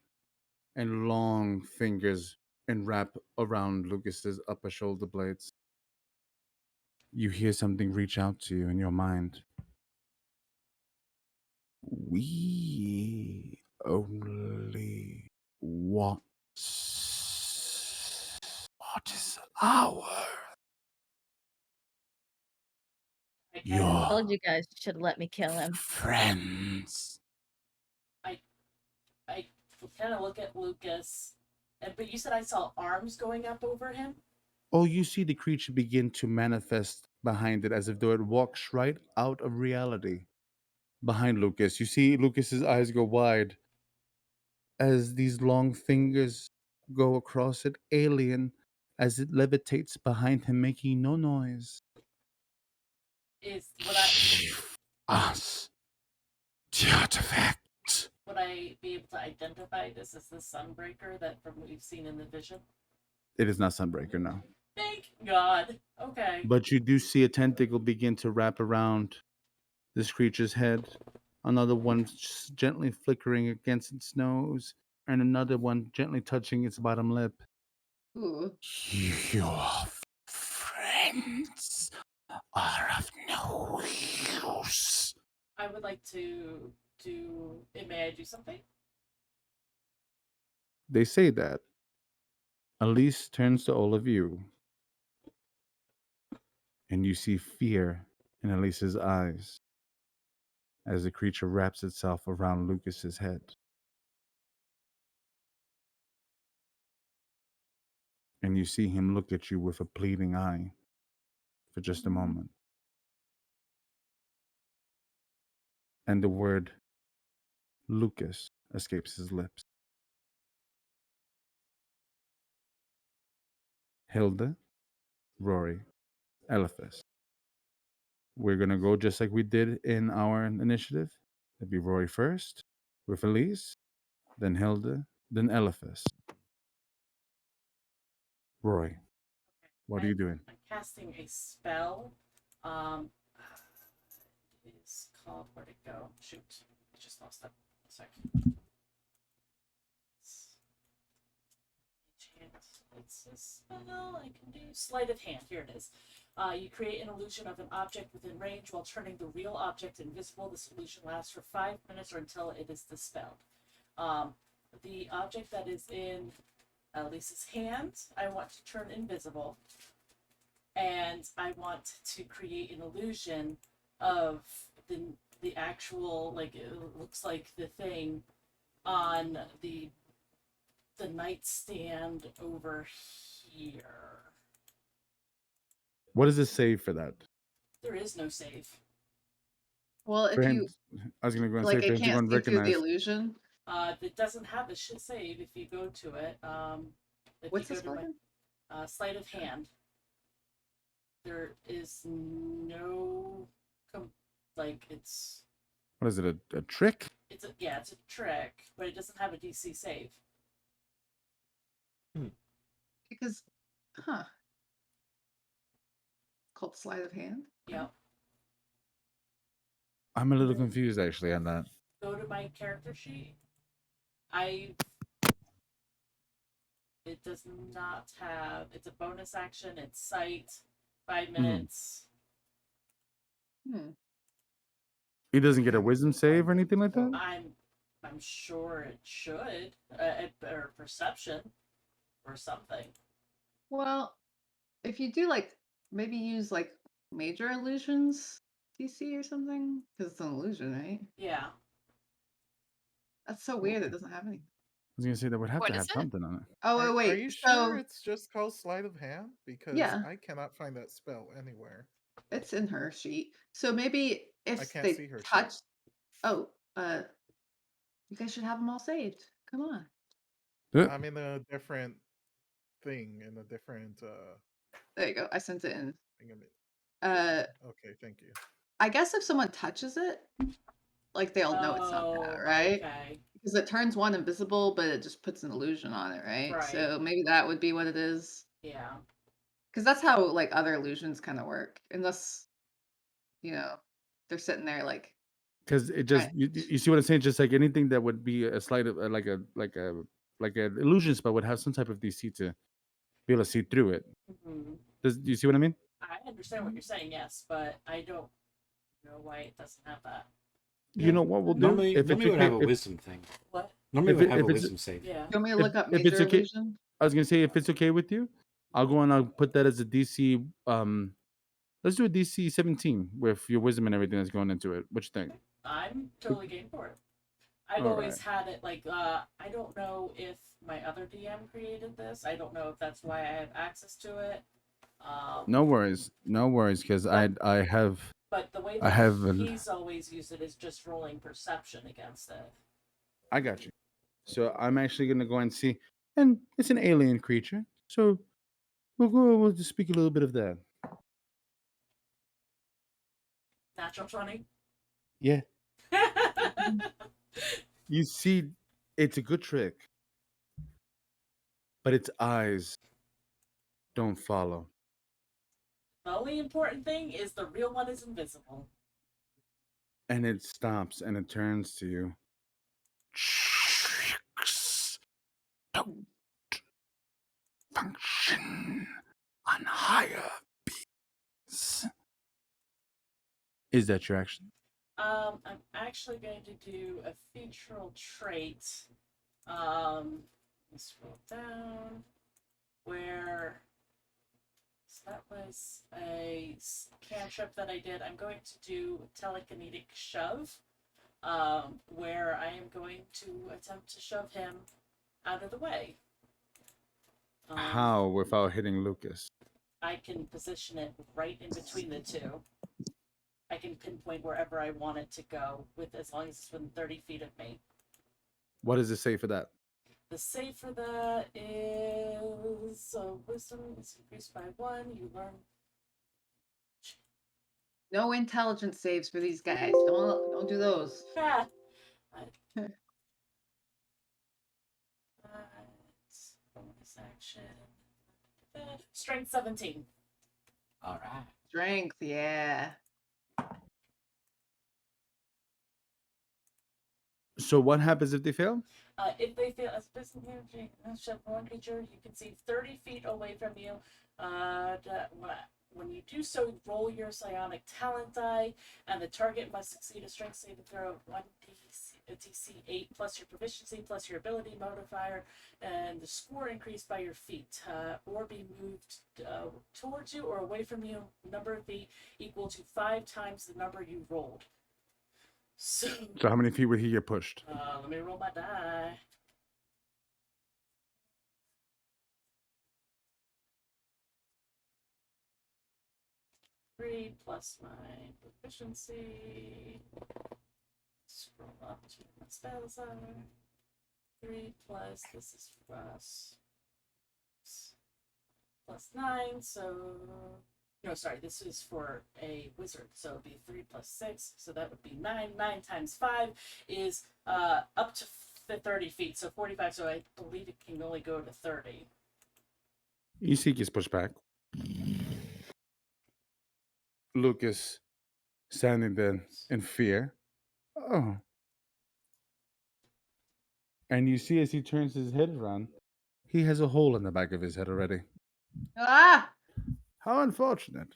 and long fingers enwrap around Lucas's upper shoulder blades. You hear something reach out to you in your mind. We only want what is our I Your- kinda, I told you guys you should let me kill him. friends. I kind of look at Lucas, but you said I saw arms going up over him? Oh, you see the creature begin to manifest behind it as if though it walks right out of reality behind Lucas. You see Lucas's eyes go wide as these long fingers go across it, alien, as it levitates behind him, making no noise. Is Give us the artifact. would I be able to identify this as the Sunbreaker that from what we've seen in the vision? It is not Sunbreaker, no. Thank God. Okay. But you do see a tentacle begin to wrap around this creature's head, another one just gently flickering against its nose, and another one gently touching its bottom lip. Ooh. Your friends are of no I would like to do. May I do something? They say that. Elise turns to all of you, and you see fear in Elise's eyes as the creature wraps itself around Lucas's head. And you see him look at you with a pleading eye for just a moment. And the word Lucas escapes his lips. Hilda, Rory, Eliphas. We're going to go just like we did in our initiative. It'd be Rory first, with Elise, then Hilda, then Eliphas. Rory, what are you doing? I'm casting a spell. It's called. Where'd it go? Shoot, I just lost that. A sec. It's a spell I can do. Sleight of hand. Here it is. You create an illusion of an object within range while turning the real object invisible. This illusion lasts for 5 minutes or until it is dispelled. The object that is in Lisa's hand, I want to turn invisible. And I want to create an illusion of the actual, like, it looks like the thing on the nightstand over here. What does it say for that? There is no save. Well, For if him, you I was going to go and like, say for it him to go can't and see through the recognize. illusion. It doesn't have a save if you go to it. If What's you this go to one? my sleight of hand, there is no it's What is it, a trick? it's a trick, but it doesn't have a DC save. Because, called sleight of hand. Yep. I'm a little confused actually on that. Go to my character sheet. It does not have. It's a bonus action. It's sight. 5 minutes. He doesn't get a wisdom save or anything like that? I'm sure it should, or perception, or something. Well, if you do like maybe use like major illusions DC or something, because it's an illusion, right? Yeah. That's so weird. It doesn't have anything. I was going to say that would have What to is have it? something on it. Oh Are wait, you so sure it's just called sleight of hand? Because Yeah. I cannot find that spell anywhere. it's in her sheet. So maybe if can't they see her sheet. touch, oh, you guys should have them all saved. Come on. I'm in a different thing, in a different There you go. I sent it in. thingamabob. Okay, thank you. I guess if someone touches it, like they'll know it's not that, right? Okay. Because it turns one invisible, but it just puts an illusion on it, right? Right. So maybe that would be what it is. Yeah. Because that's how like other illusions kind of work, unless they're sitting there like Because it just, you see what I'm saying? Just like anything that would be a slight of like an illusion spell would have some type of DC to be able to see through it. Mm-hmm. Do you see what I mean? I understand what you're saying, yes, but I don't know why it doesn't have that. You know what we'll do? Normally, If normally it's would have a okay, wisdom thing. What? Normally If would it- have if a it's- wisdom save. Yeah. you want me to If- look up if major it's okay- illusion? I was gonna say if it's okay with you, I'll go and I'll put that as a DC. Let's do a DC 17 with your wisdom and everything that's going into it. What you think? I'm totally game for it. I've All always had it like I don't know if my other DM created this. I don't know if that's why I have access to it. No worries, because I have. But the way I that have he's always used it is just rolling perception against it. I got you. So I'm actually gonna go and see, and it's an alien creature. So we'll just speak a little bit of that. Natural 20. Yeah, you see, it's a good trick, but its eyes don't follow. The only important thing is the real one is invisible. And it stops and it turns to you. Tricks don't function on higher beings. Is that your action? I'm actually going to do a featural trait. Let me scroll down. Where so that was a cantrip that I did. I'm going to do telekinetic shove, where I am going to attempt to shove him out of the way. How without hitting Lucas? I can position it right in between the two. I can pinpoint wherever I want it to go, with as long as it's within 30 feet of me. What does it say for that? The save for that is wisdom is increased by 1. You learn. No intelligence saves for these guys. Don't do those. Ah, bonus action. Strength 17. All right. Strength, yeah. So what happens if they fail? If they fail, as a person here, shove one creature you can see 30 feet away from you. When you do so, roll your psionic talent die, and the target must succeed a strength saving throw of 1d6 8 plus your proficiency plus your ability modifier, and the score increased by your feet, or be moved towards you or away from you. Number of feet equal to 5 times the number you rolled. So how many feet would he get pushed? let me roll my die. Three plus my proficiency. Scroll up to my spells are. 3 plus this is plus 9, so no, sorry, this is for a wizard, so it'd be 3 plus 6, so that would be 9. 9 times 5 is up to 30 feet, so 45, so I believe it can only go to 30. Isik gets pushed back. Lucas standing there in fear. Oh. And you see as he turns his head around, he has a hole in the back of his head already. Ah! How unfortunate.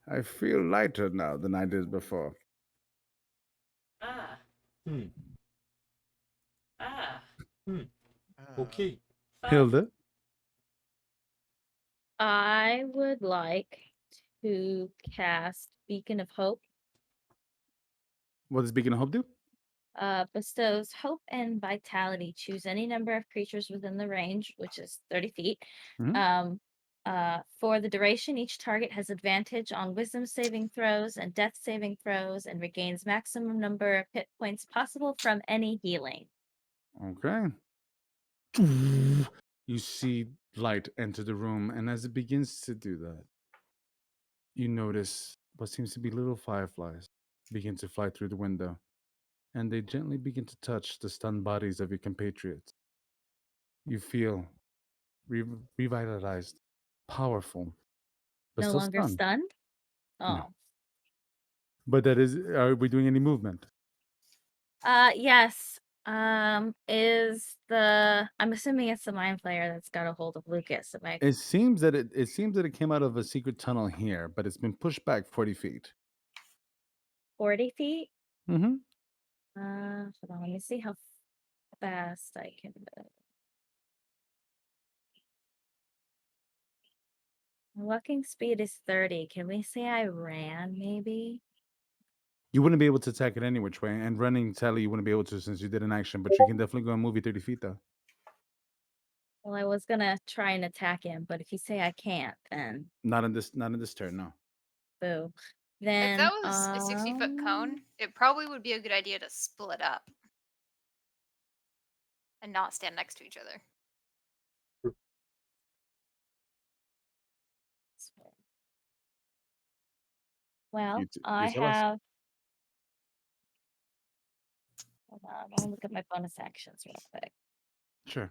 I feel lighter now than I did before. Ah. Hmm. Ah. Okay. Hilda? I would like to cast Beacon of Hope. What does Beacon of Hope do? Bestows hope and vitality. Choose any number of creatures within the range, which is 30 feet. Mhm. For the duration, each target has advantage on wisdom saving throws and death saving throws and regains maximum number of hit points possible from any healing. Okay. You see light enter the room, and as it begins to do that, you notice what seems to be little fireflies begin to fly through the window, and they gently begin to touch the stunned bodies of your compatriots. You feel revitalized, powerful, but No still longer stunned. stunned? Oh. No. But that is, are we doing any movement? Yes. Is the I'm assuming it's the mind flayer that's got a hold of Lucas. Am I It seems that it came out of a secret tunnel here, but it's been pushed back 40 feet. 40 feet? Mm-hmm. Hold on, let me see how fast I can move. My walking speed is 30. Can we say I ran, maybe? You wouldn't be able to attack it any which way, and running Tally, you wouldn't be able to since you did an action, but you can definitely go and move you 30 feet though. Well, I was gonna try and attack him, but if you say I can't, then Not in this turn, no. boo. If Then that was a 60-foot cone, it probably would be a good idea to split up and not stand next to each other. well, You I tell us. have. Hold on, I'm gonna look at my bonus actions real quick. Sure.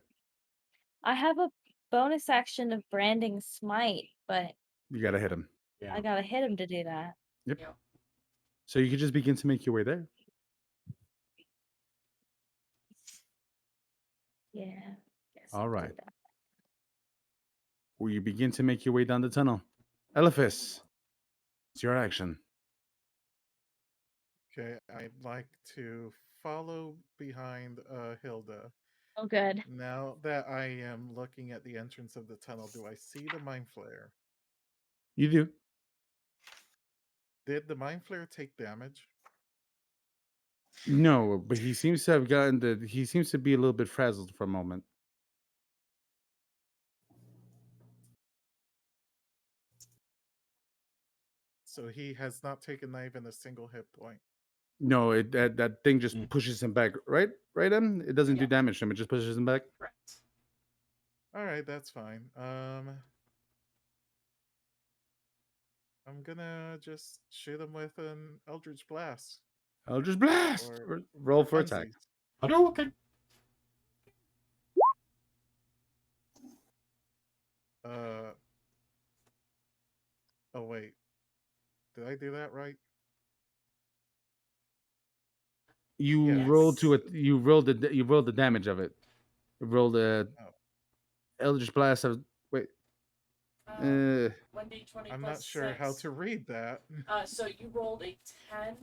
I have a bonus action of branding smite, but You gotta hit him. Yeah. I gotta hit him to do that. Yep. Yep. So you could just begin to make your way there. Yeah. Guess All I'll do right. that. Will you begin to make your way down the tunnel? Eliphas, it's your action. Okay, I'd like to follow behind Hilda. Oh, good. Now that I am looking at the entrance of the tunnel, do I see the mind flare? You do. Did the mind flare take damage? No, but he seems to have gotten the. He seems to be a little bit frazzled for a moment. So he has not taken not even a single hit point. No, that thing just Mm. pushes him back. Right, right. It doesn't do Yeah. damage to him. It just pushes him back. Correct. All right, that's fine. I'm gonna just shoot him with an Eldritch Blast Eldritch Blast. Or- Roll for attack. funsies. Hadouken! Oh wait, did I do that right? You Yes. roll to it. You rolled the damage of it. You rolled a Oh. Eldritch Blast of wait. 1d20 I'm plus not sure how 6. to read that. So you rolled a 10,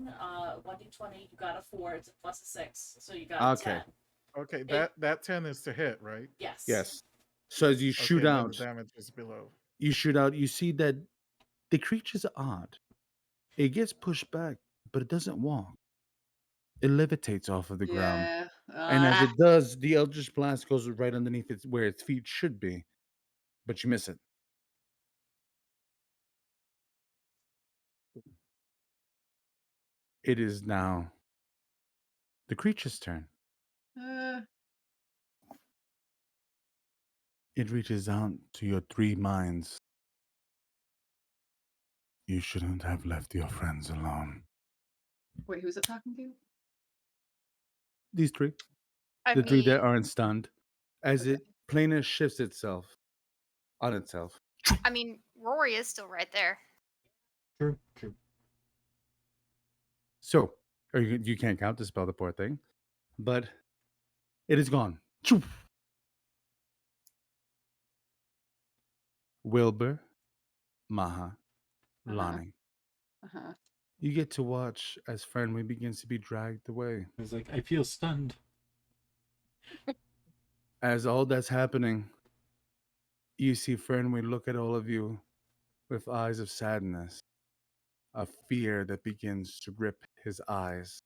1d20, you got a 4, it's a plus a 6, so you got a Okay. 10. Okay, that 10 is to hit, right? Yes. Yes. So as you Okay, shoot then out, the damage is below. you shoot out. You see that the creature's odd. It gets pushed back, but it doesn't walk. It levitates off of the ground. Yeah. And as it does, the Eldritch Blast goes right underneath its where its feet should be, but you miss it. It is now the creature's turn. It reaches out to your 3 minds. You shouldn't have left your friends alone. Wait, who's it talking to? These 3, I the 3 that mean, aren't stunned, as Okay. it planar shifts itself on itself. Rory is still right there. True, true. So, or you can't count the spell, the poor thing, but it is gone. Choo! Wilbur, Maha, Lonnie. Uh-huh. You get to watch as Fernway begins to be dragged away. I was like, I feel stunned. As all that's happening, you see Fernway look at all of you with eyes of sadness, a fear that begins to grip his eyes,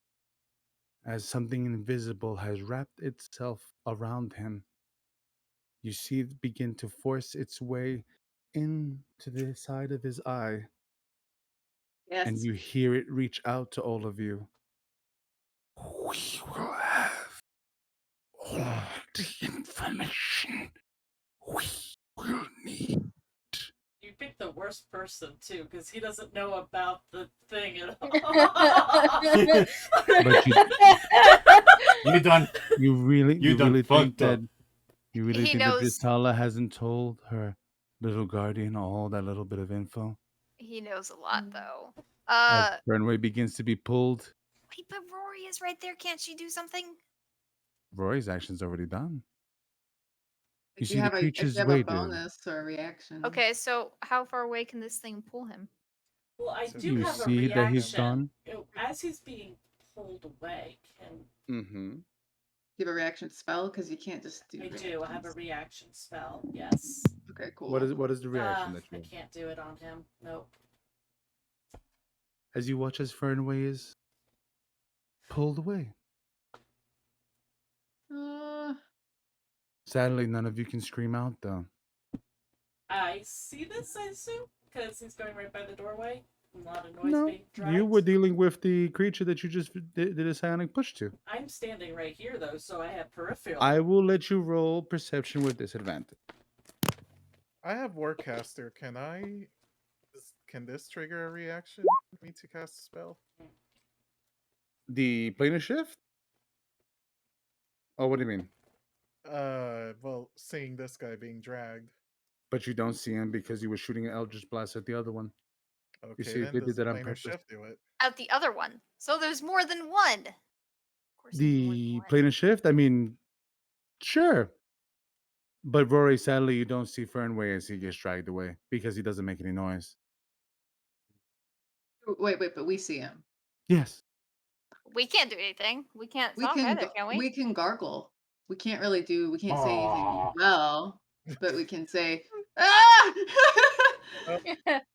as something invisible has wrapped itself around him. You see it begin to force its way into the side of his eye, Yes. and you hear it reach out to all of you. We will have all the information we will need. You picked the worst person, too, because he doesn't know about the thing at all. But You done. you done really think fucked up. that you really He think knows- that Vistala hasn't told her little guardian all that little bit of info? He knows a lot, though. As Fernway begins to be pulled, Wait, but Rory is right there. Can't she do something? Rory's action's already done. You If see you the have a creature's a way, dude. bonus or a reaction. Okay, so how far away can this thing pull him? Well, I So do You have a see reaction. that he's gone? As he's being pulled away, can Mm-hmm. You have a reaction spell because you can't just do. I do? I have a reactions. reaction spell. Yes. Okay, cool. What is the reaction that I you can't do it on him. Nope. as you watch as Fernway is pulled away? Uh, Sadly, none of you can scream out though. I see this, I assume, because he's going right by the doorway. A lot of noise No, being dragged. you were dealing with the creature that you just did a psionic push to. I'm standing right here, though, so I have peripheral. I will let you roll perception with disadvantage. I have Warcaster. Can this trigger a reaction for me to cast a spell? The planar shift? Oh, what do you mean? Well, seeing this guy being dragged. But you don't see him because you were shooting an Eldritch Blast at the other one. Okay, see, then they did does that on planar purpose. shift do it? At the other one. So there's more than one. Of course there's more than The one. planar shift? I mean, sure. But Rory, sadly, you don't see Fernway as he gets dragged away because he doesn't make any noise. wait, but we see him. Yes. We can't do anything. We can't We talk can either, can we? we can gargle. We can't really do. We can't say anything Aw. well, but we can say ah. So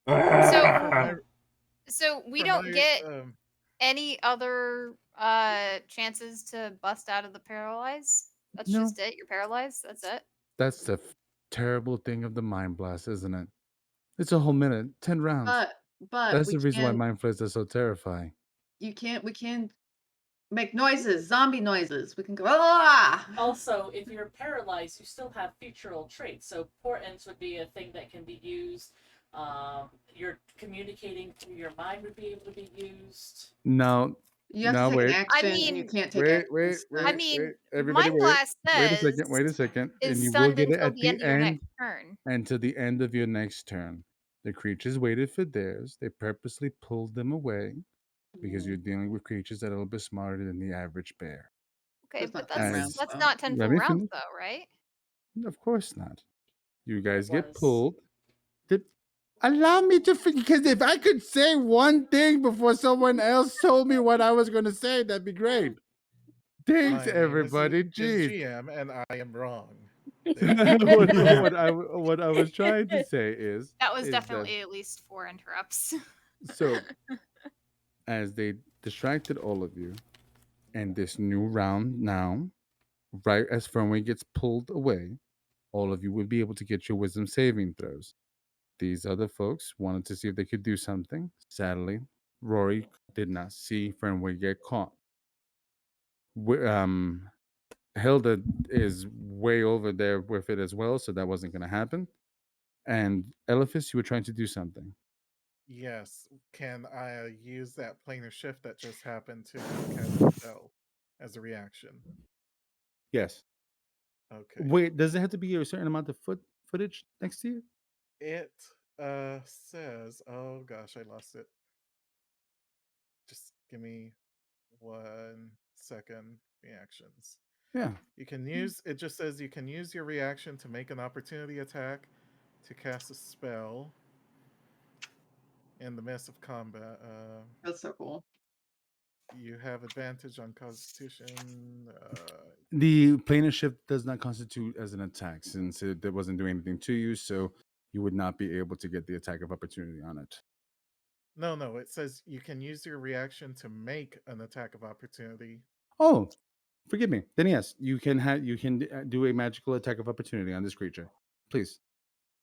For my so we for don't my get any other chances to bust out of the paralyze? That's No. just it. You're paralyzed. That's it. That's the terrible thing of the mind blast, isn't it? It's a whole minute, 10 rounds. But That's we the reason why can. mind flares are so terrifying. You can't. We can make noises, zombie noises. We can go ah. Also, if you're paralyzed, you still have featural traits. So portents would be a thing that can be used. Your communicating through your mind would be able to be used. No, You have no, to take an wait. action, and you mean- can't take Wait, actions. wait, right? I wait, mean, wait. Everybody, Mind wait. Blast Wait a says second. Wait a second. And is you will stunned get it until at the the end of your end. next turn. And to the end of your next turn. The creatures waited for theirs. They purposely pulled them away because you're dealing with creatures that are a little bit smarter than the average bear. Okay, That's but not 10 As- rounds, that's though. not 10 Let full me rounds finish. though, right? Of course not. You guys get was. pulled. Allow me to because if I could say one thing before someone else told me what I was going to say, that'd be great. my Thanks, name everybody. is Jeez. GM, and I am wrong. what I was trying to say is That was is definitely at least 4 interrupts. so as they distracted all of you, and this new round now, right as Fernway gets pulled away, all of you would be able to get your wisdom saving throws. These other folks wanted to see if they could do something. Sadly, Rory did not see Fernway get caught. Hilda is way over there with it as well, so that wasn't going to happen. And Elephas, you were trying to do something. Yes. Can I use that planar shift that just happened to cast a spell as a reaction? Yes. Okay. Wait, does it have to be a certain amount of footage next to you? It says, oh gosh, I lost it. Just give me 1 second. Reactions. Yeah. You can use it just says you can use your reaction to make an opportunity attack, to cast a spell in the midst of combat. That's so cool. You have advantage on Constitution. The planar shift does not constitute as an attack since it wasn't doing anything to you, so you would not be able to get the attack of opportunity on it. No. It says you can use your reaction to make an attack of opportunity. Oh, forgive me. Then yes, you can do a magical attack of opportunity on this creature. Please,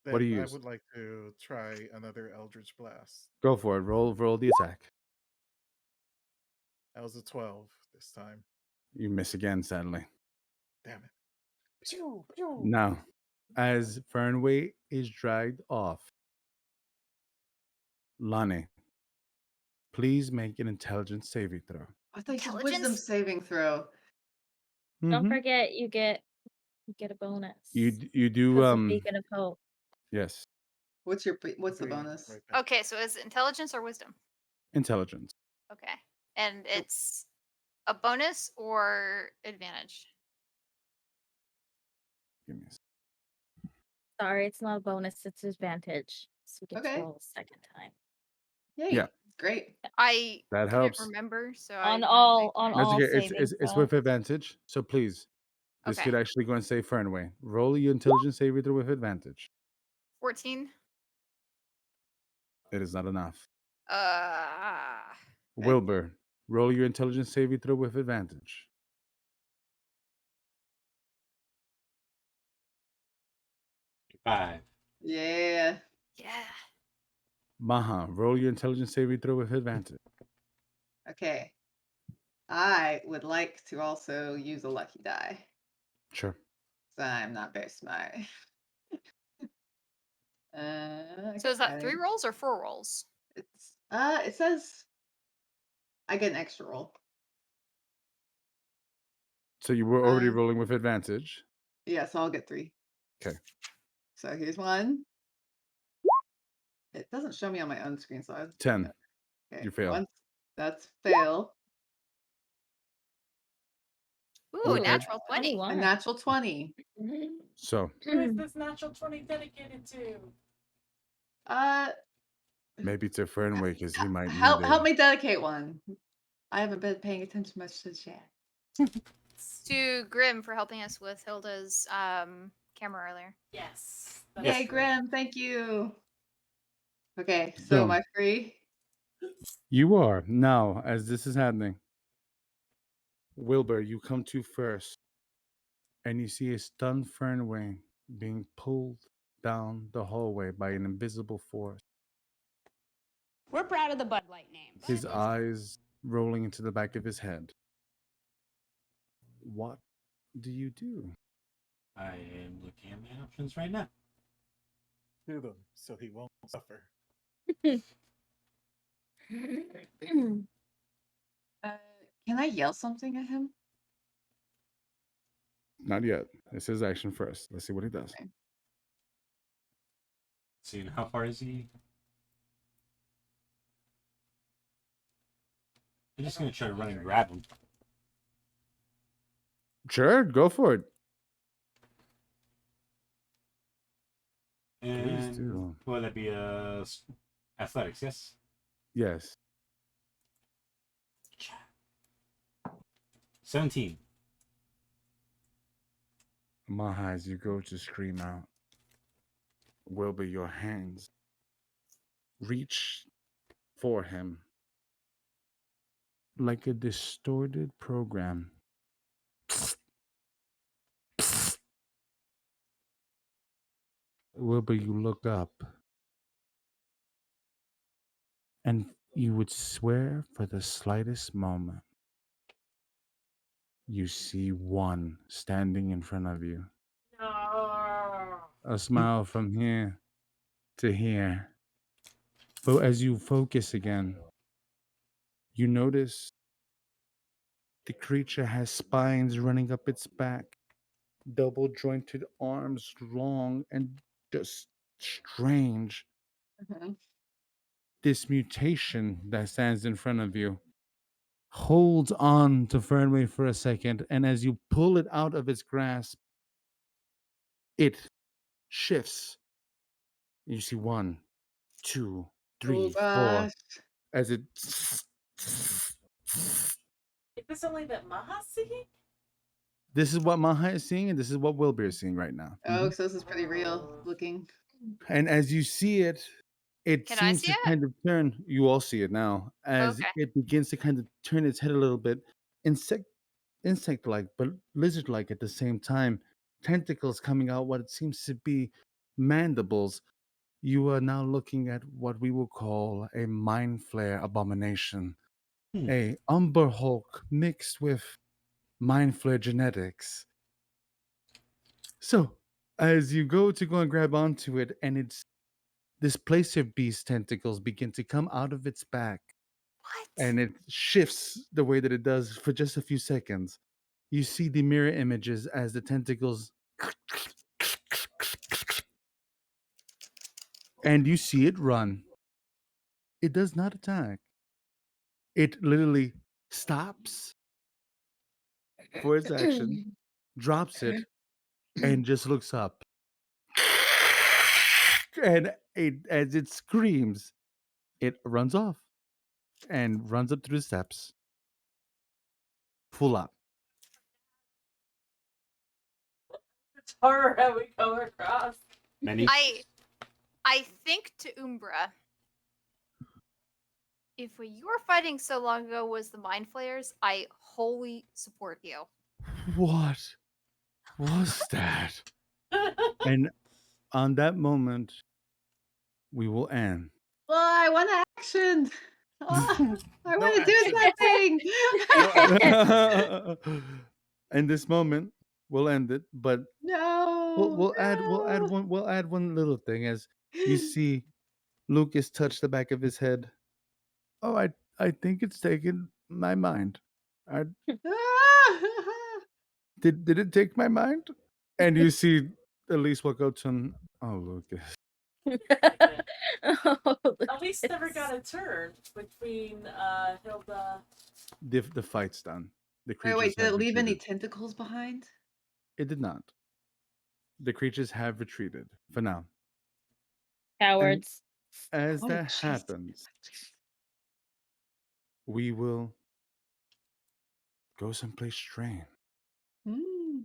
Then what do you I use? would like to try another Eldritch Blast. Go for it. Roll the attack. That was a 12 this time. You miss again, sadly. Damn it. Now, as Fernway is dragged off, Lonnie, please make an intelligence saving throw. I thought you said wisdom Intelligence? saving throw. Don't Mhm. forget, you get a bonus. You do because of Beacon of Hope. yes, What's the Be bonus? right back. Okay, so is it intelligence or wisdom? intelligence. Okay. And it's a bonus or advantage? Give me a sec. Sorry, it's not a bonus, it's advantage. So we get Okay. to roll a second time. Yay. Yeah. Great. I That couldn't helps. remember, so I On wanted to all make on sure. That's all okay. saving It's throws. with advantage. So please, this Okay. could actually go and save Fernway. Roll your intelligence saving throw with advantage. 14. It is not enough. Okay. Wilbur, roll your intelligence saving throw with advantage. Five. Yeah. Yeah. Maha, roll your intelligence saving throw with advantage. Okay. I would like to also use a lucky die. Sure. 'Cause I'm not very smart. So is that 3 okay. rolls or 4 rolls? It's it says I get an extra roll. So you were already Uh, rolling with advantage. Yeah, so I'll get 3. 'Kay. So here's one. It doesn't show me on my own screen, so I 10. okay. You fail. That's fail. Ooh, Okay. natural 20. A 21. natural 20. So Who is this natural 20 dedicated to? Uh maybe to Fernway because he might help need help it. me dedicate one. I haven't been paying attention much to the chat. To Grim for helping us with Hilda's camera earlier. Yes. Yay, that's true. Grim, thank you. Okay, so So- am I free? You are. Now, as this is happening, Wilbur, you come to first, and you see a stunned Fernway being pulled down the hallway by an invisible force. We're proud of the Bud Light name. His eyes rolling into the back of his head. What do you do? I am looking at my options right now. To them so he won't suffer. Can I yell something at him? Not yet. It's his action first. Let's see what he does. Okay. Seeing how far is he? I'm just gonna try to run and grab him. Sure, go for it. Please And do. will that be athletics? Yes. Yes. 17. Maha, as you go to scream out, Wilbur, your hands reach for him like a distorted program. Wilbur, you look up, and you would swear for the slightest moment you see one standing in front of you. No. A smile from here to here. But as you focus again, you notice the creature has spines running up its back, double jointed arms, long and just strange. Mhm. This mutation that stands in front of you holds on to Fernway for a second, and as you pull it out of its grasp, it shifts. You see 1, 2, 3, Oh 4, gosh. as it Is this only that Maha's seeing? this is what Maha is seeing, and this is what Wilbur is seeing right now. Oh, so this is pretty real looking. And as you see it, it Can I seems see to it? kind of turn. You all see it now as Okay. it begins to kind of turn its head a little bit, insect-like, but lizard-like at the same time. Tentacles coming out, what it seems to be mandibles. You are now looking at what we will call a mind flare abomination, a Umber Hulk mixed with mind flare genetics. So, as you go and grab onto it, and it's this placer beast tentacles begin to come out of its back, What? and it shifts the way that it does for just a few seconds. You see the mirror images as the tentacles, and you see it run. It does not attack. It literally stops for its action, drops it, and just looks up. And as it screams, it runs off and runs up through the steps. Full up. Which horror have we come across? Many. I think to Umbra, if what you were fighting so long ago was the mind flayers, I wholly support you. What was that? And on that moment, we will end. Well, I want action. Oh, I No want to do action. something. In this moment, we'll end it, but No. we'll add no. one little thing as you see Lucas touch the back of his head. Oh, I think it's taken my mind. Did it take my mind? And you see Elise walk up to him. Oh, Lucas. Oh, At least never Lucas. got a turn between Hilda. The fight's done. The Wait, creatures wait, did have it leave any retreated. tentacles behind? It did not. The creatures have retreated for now. Cowards. As Oh, that jeez. happens, we will go someplace strange. Mm.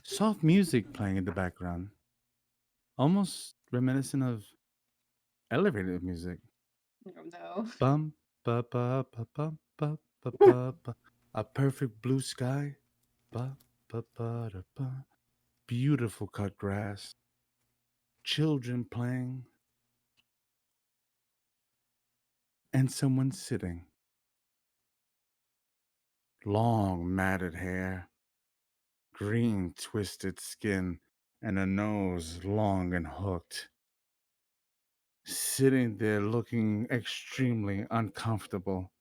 Soft music playing in the background, almost reminiscent of elevator music. Oh, no. Bum ba ba ba bum ba ba ba ba. A perfect blue sky. Ba ba ba da ba. Beautiful cut grass. Children playing. And someone sitting. Long matted hair. Green twisted skin. And a nose long and hooked. Sitting there looking extremely uncomfortable.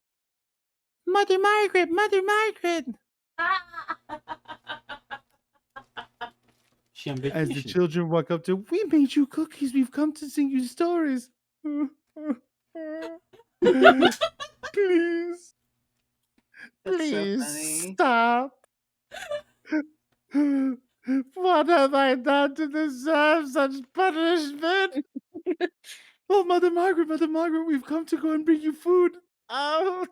Mother Margaret! Mother Margaret! She on As the vacation. children walk up to, we made you cookies. We've come to sing you stories. Please, That's so please funny. stop. What have I done to deserve such punishment? Oh, Mother Margaret, we've come to go and bring you food. Oh,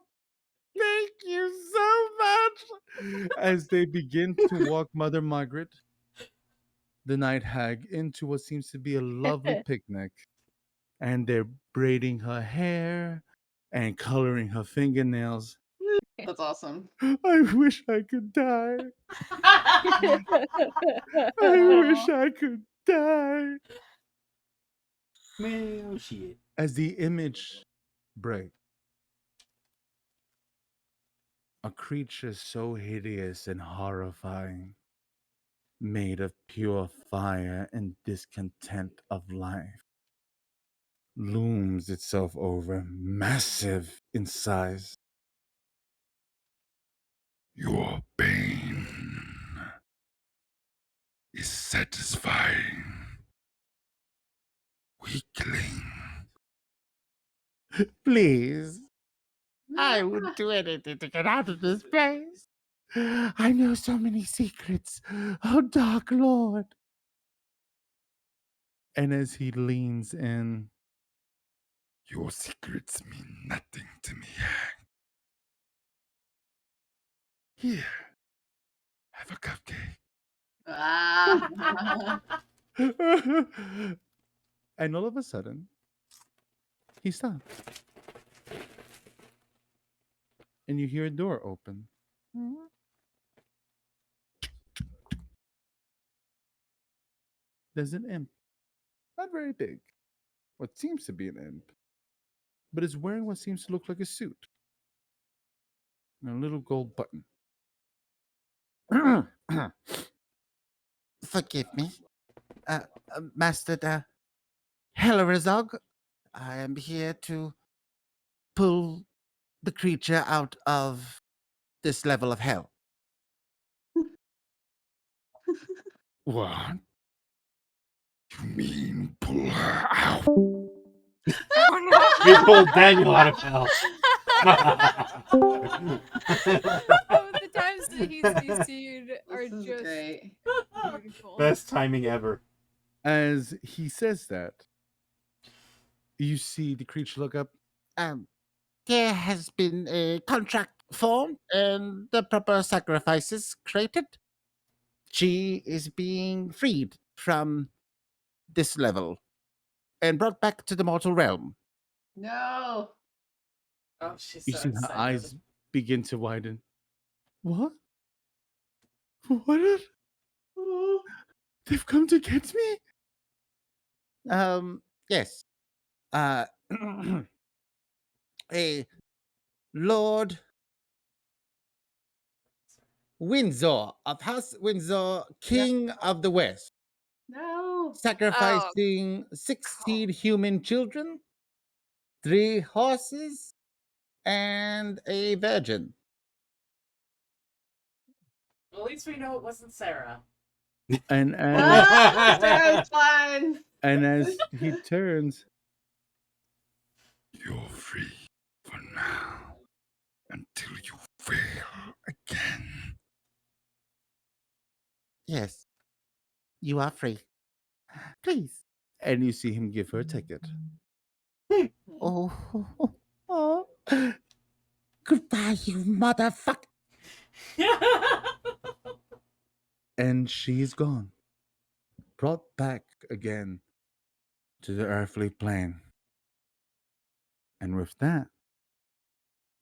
thank you so much. As they begin to walk Mother Margaret, the night hag, into what seems to be a lovely picnic. And they're braiding her hair and coloring her fingernails. That's awesome. I wish I could die. I Aw. wish I could die. Well, shit. As the image breaks, a creature so hideous and horrifying, made of pure fire and discontent of life, looms itself over, massive in size. Your pain is satisfying. Weakling. Please. I would do anything to get out of this place. I know so many secrets. Oh, Dark Lord. And as he leans in, your secrets mean nothing to me. Here, have a cupcake. Ah. And all of a sudden, he stops. And you hear a door open. There's an imp. Not very big. What seems to be an imp. But is wearing what seems to look like a suit. And a little gold button. Forgive me. Master Helarazog. I am here to pull the creature out of this level of hell. What? You mean pull her out? We pulled Daniel out of hell. Oh, the times that he's seen are This is just great. beautiful. Best timing ever. As he says that, you see the creature look up. There has been a contract formed and the proper sacrifices created. She is being freed from this level and brought back to the mortal realm. No. Oh, she's You so see her excited. eyes begin to widen. What? What? They've come to get me? Yes. A Lord Windsor of House Windsor, King of the West, No. sacrificing 16 human children, 3 horses, and a virgin. At least we know it wasn't Sarah. And Ah, Sarah's fine. and as he turns, you're free for now until you fail again. Yes, you are free. Please. And you see him give her a ticket. Oh, goodbye, you motherfucker! And she's gone. Brought back again to the earthly plane. And with that,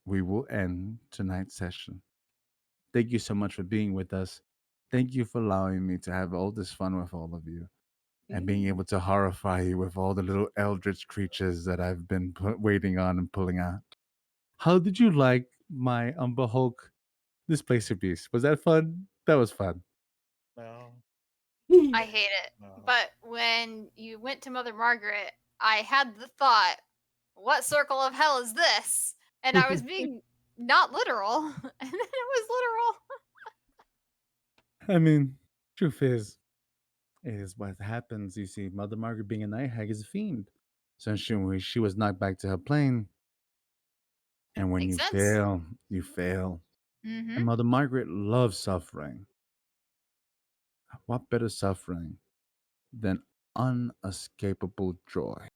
we will end tonight's session. Thank you so much for being with us. Thank you for allowing me to have all this fun with all of you and being able to horrify you with all the little eldritch creatures that I've been waiting on and pulling out. How did you like my Umber Hulk displacer piece? Was that fun? That was fun. No, I hate it. no. But when you went to Mother Margaret, I had the thought, what circle of hell is this? And I was being not literal. And then it was literal. I mean, truth is, it is what happens. You see, Mother Margaret being a night hag is a fiend. So she was knocked back to her plane. And when Makes you sense. fail, you fail. Mm-hmm. And Mother Margaret loves suffering. What better suffering than unescapable joy?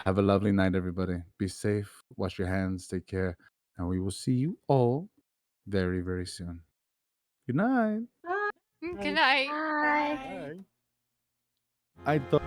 Have a lovely night, everybody. Be safe, wash your hands, take care, and we will see you all very, very soon. Good night. Good night. Bye. Bye. I thought.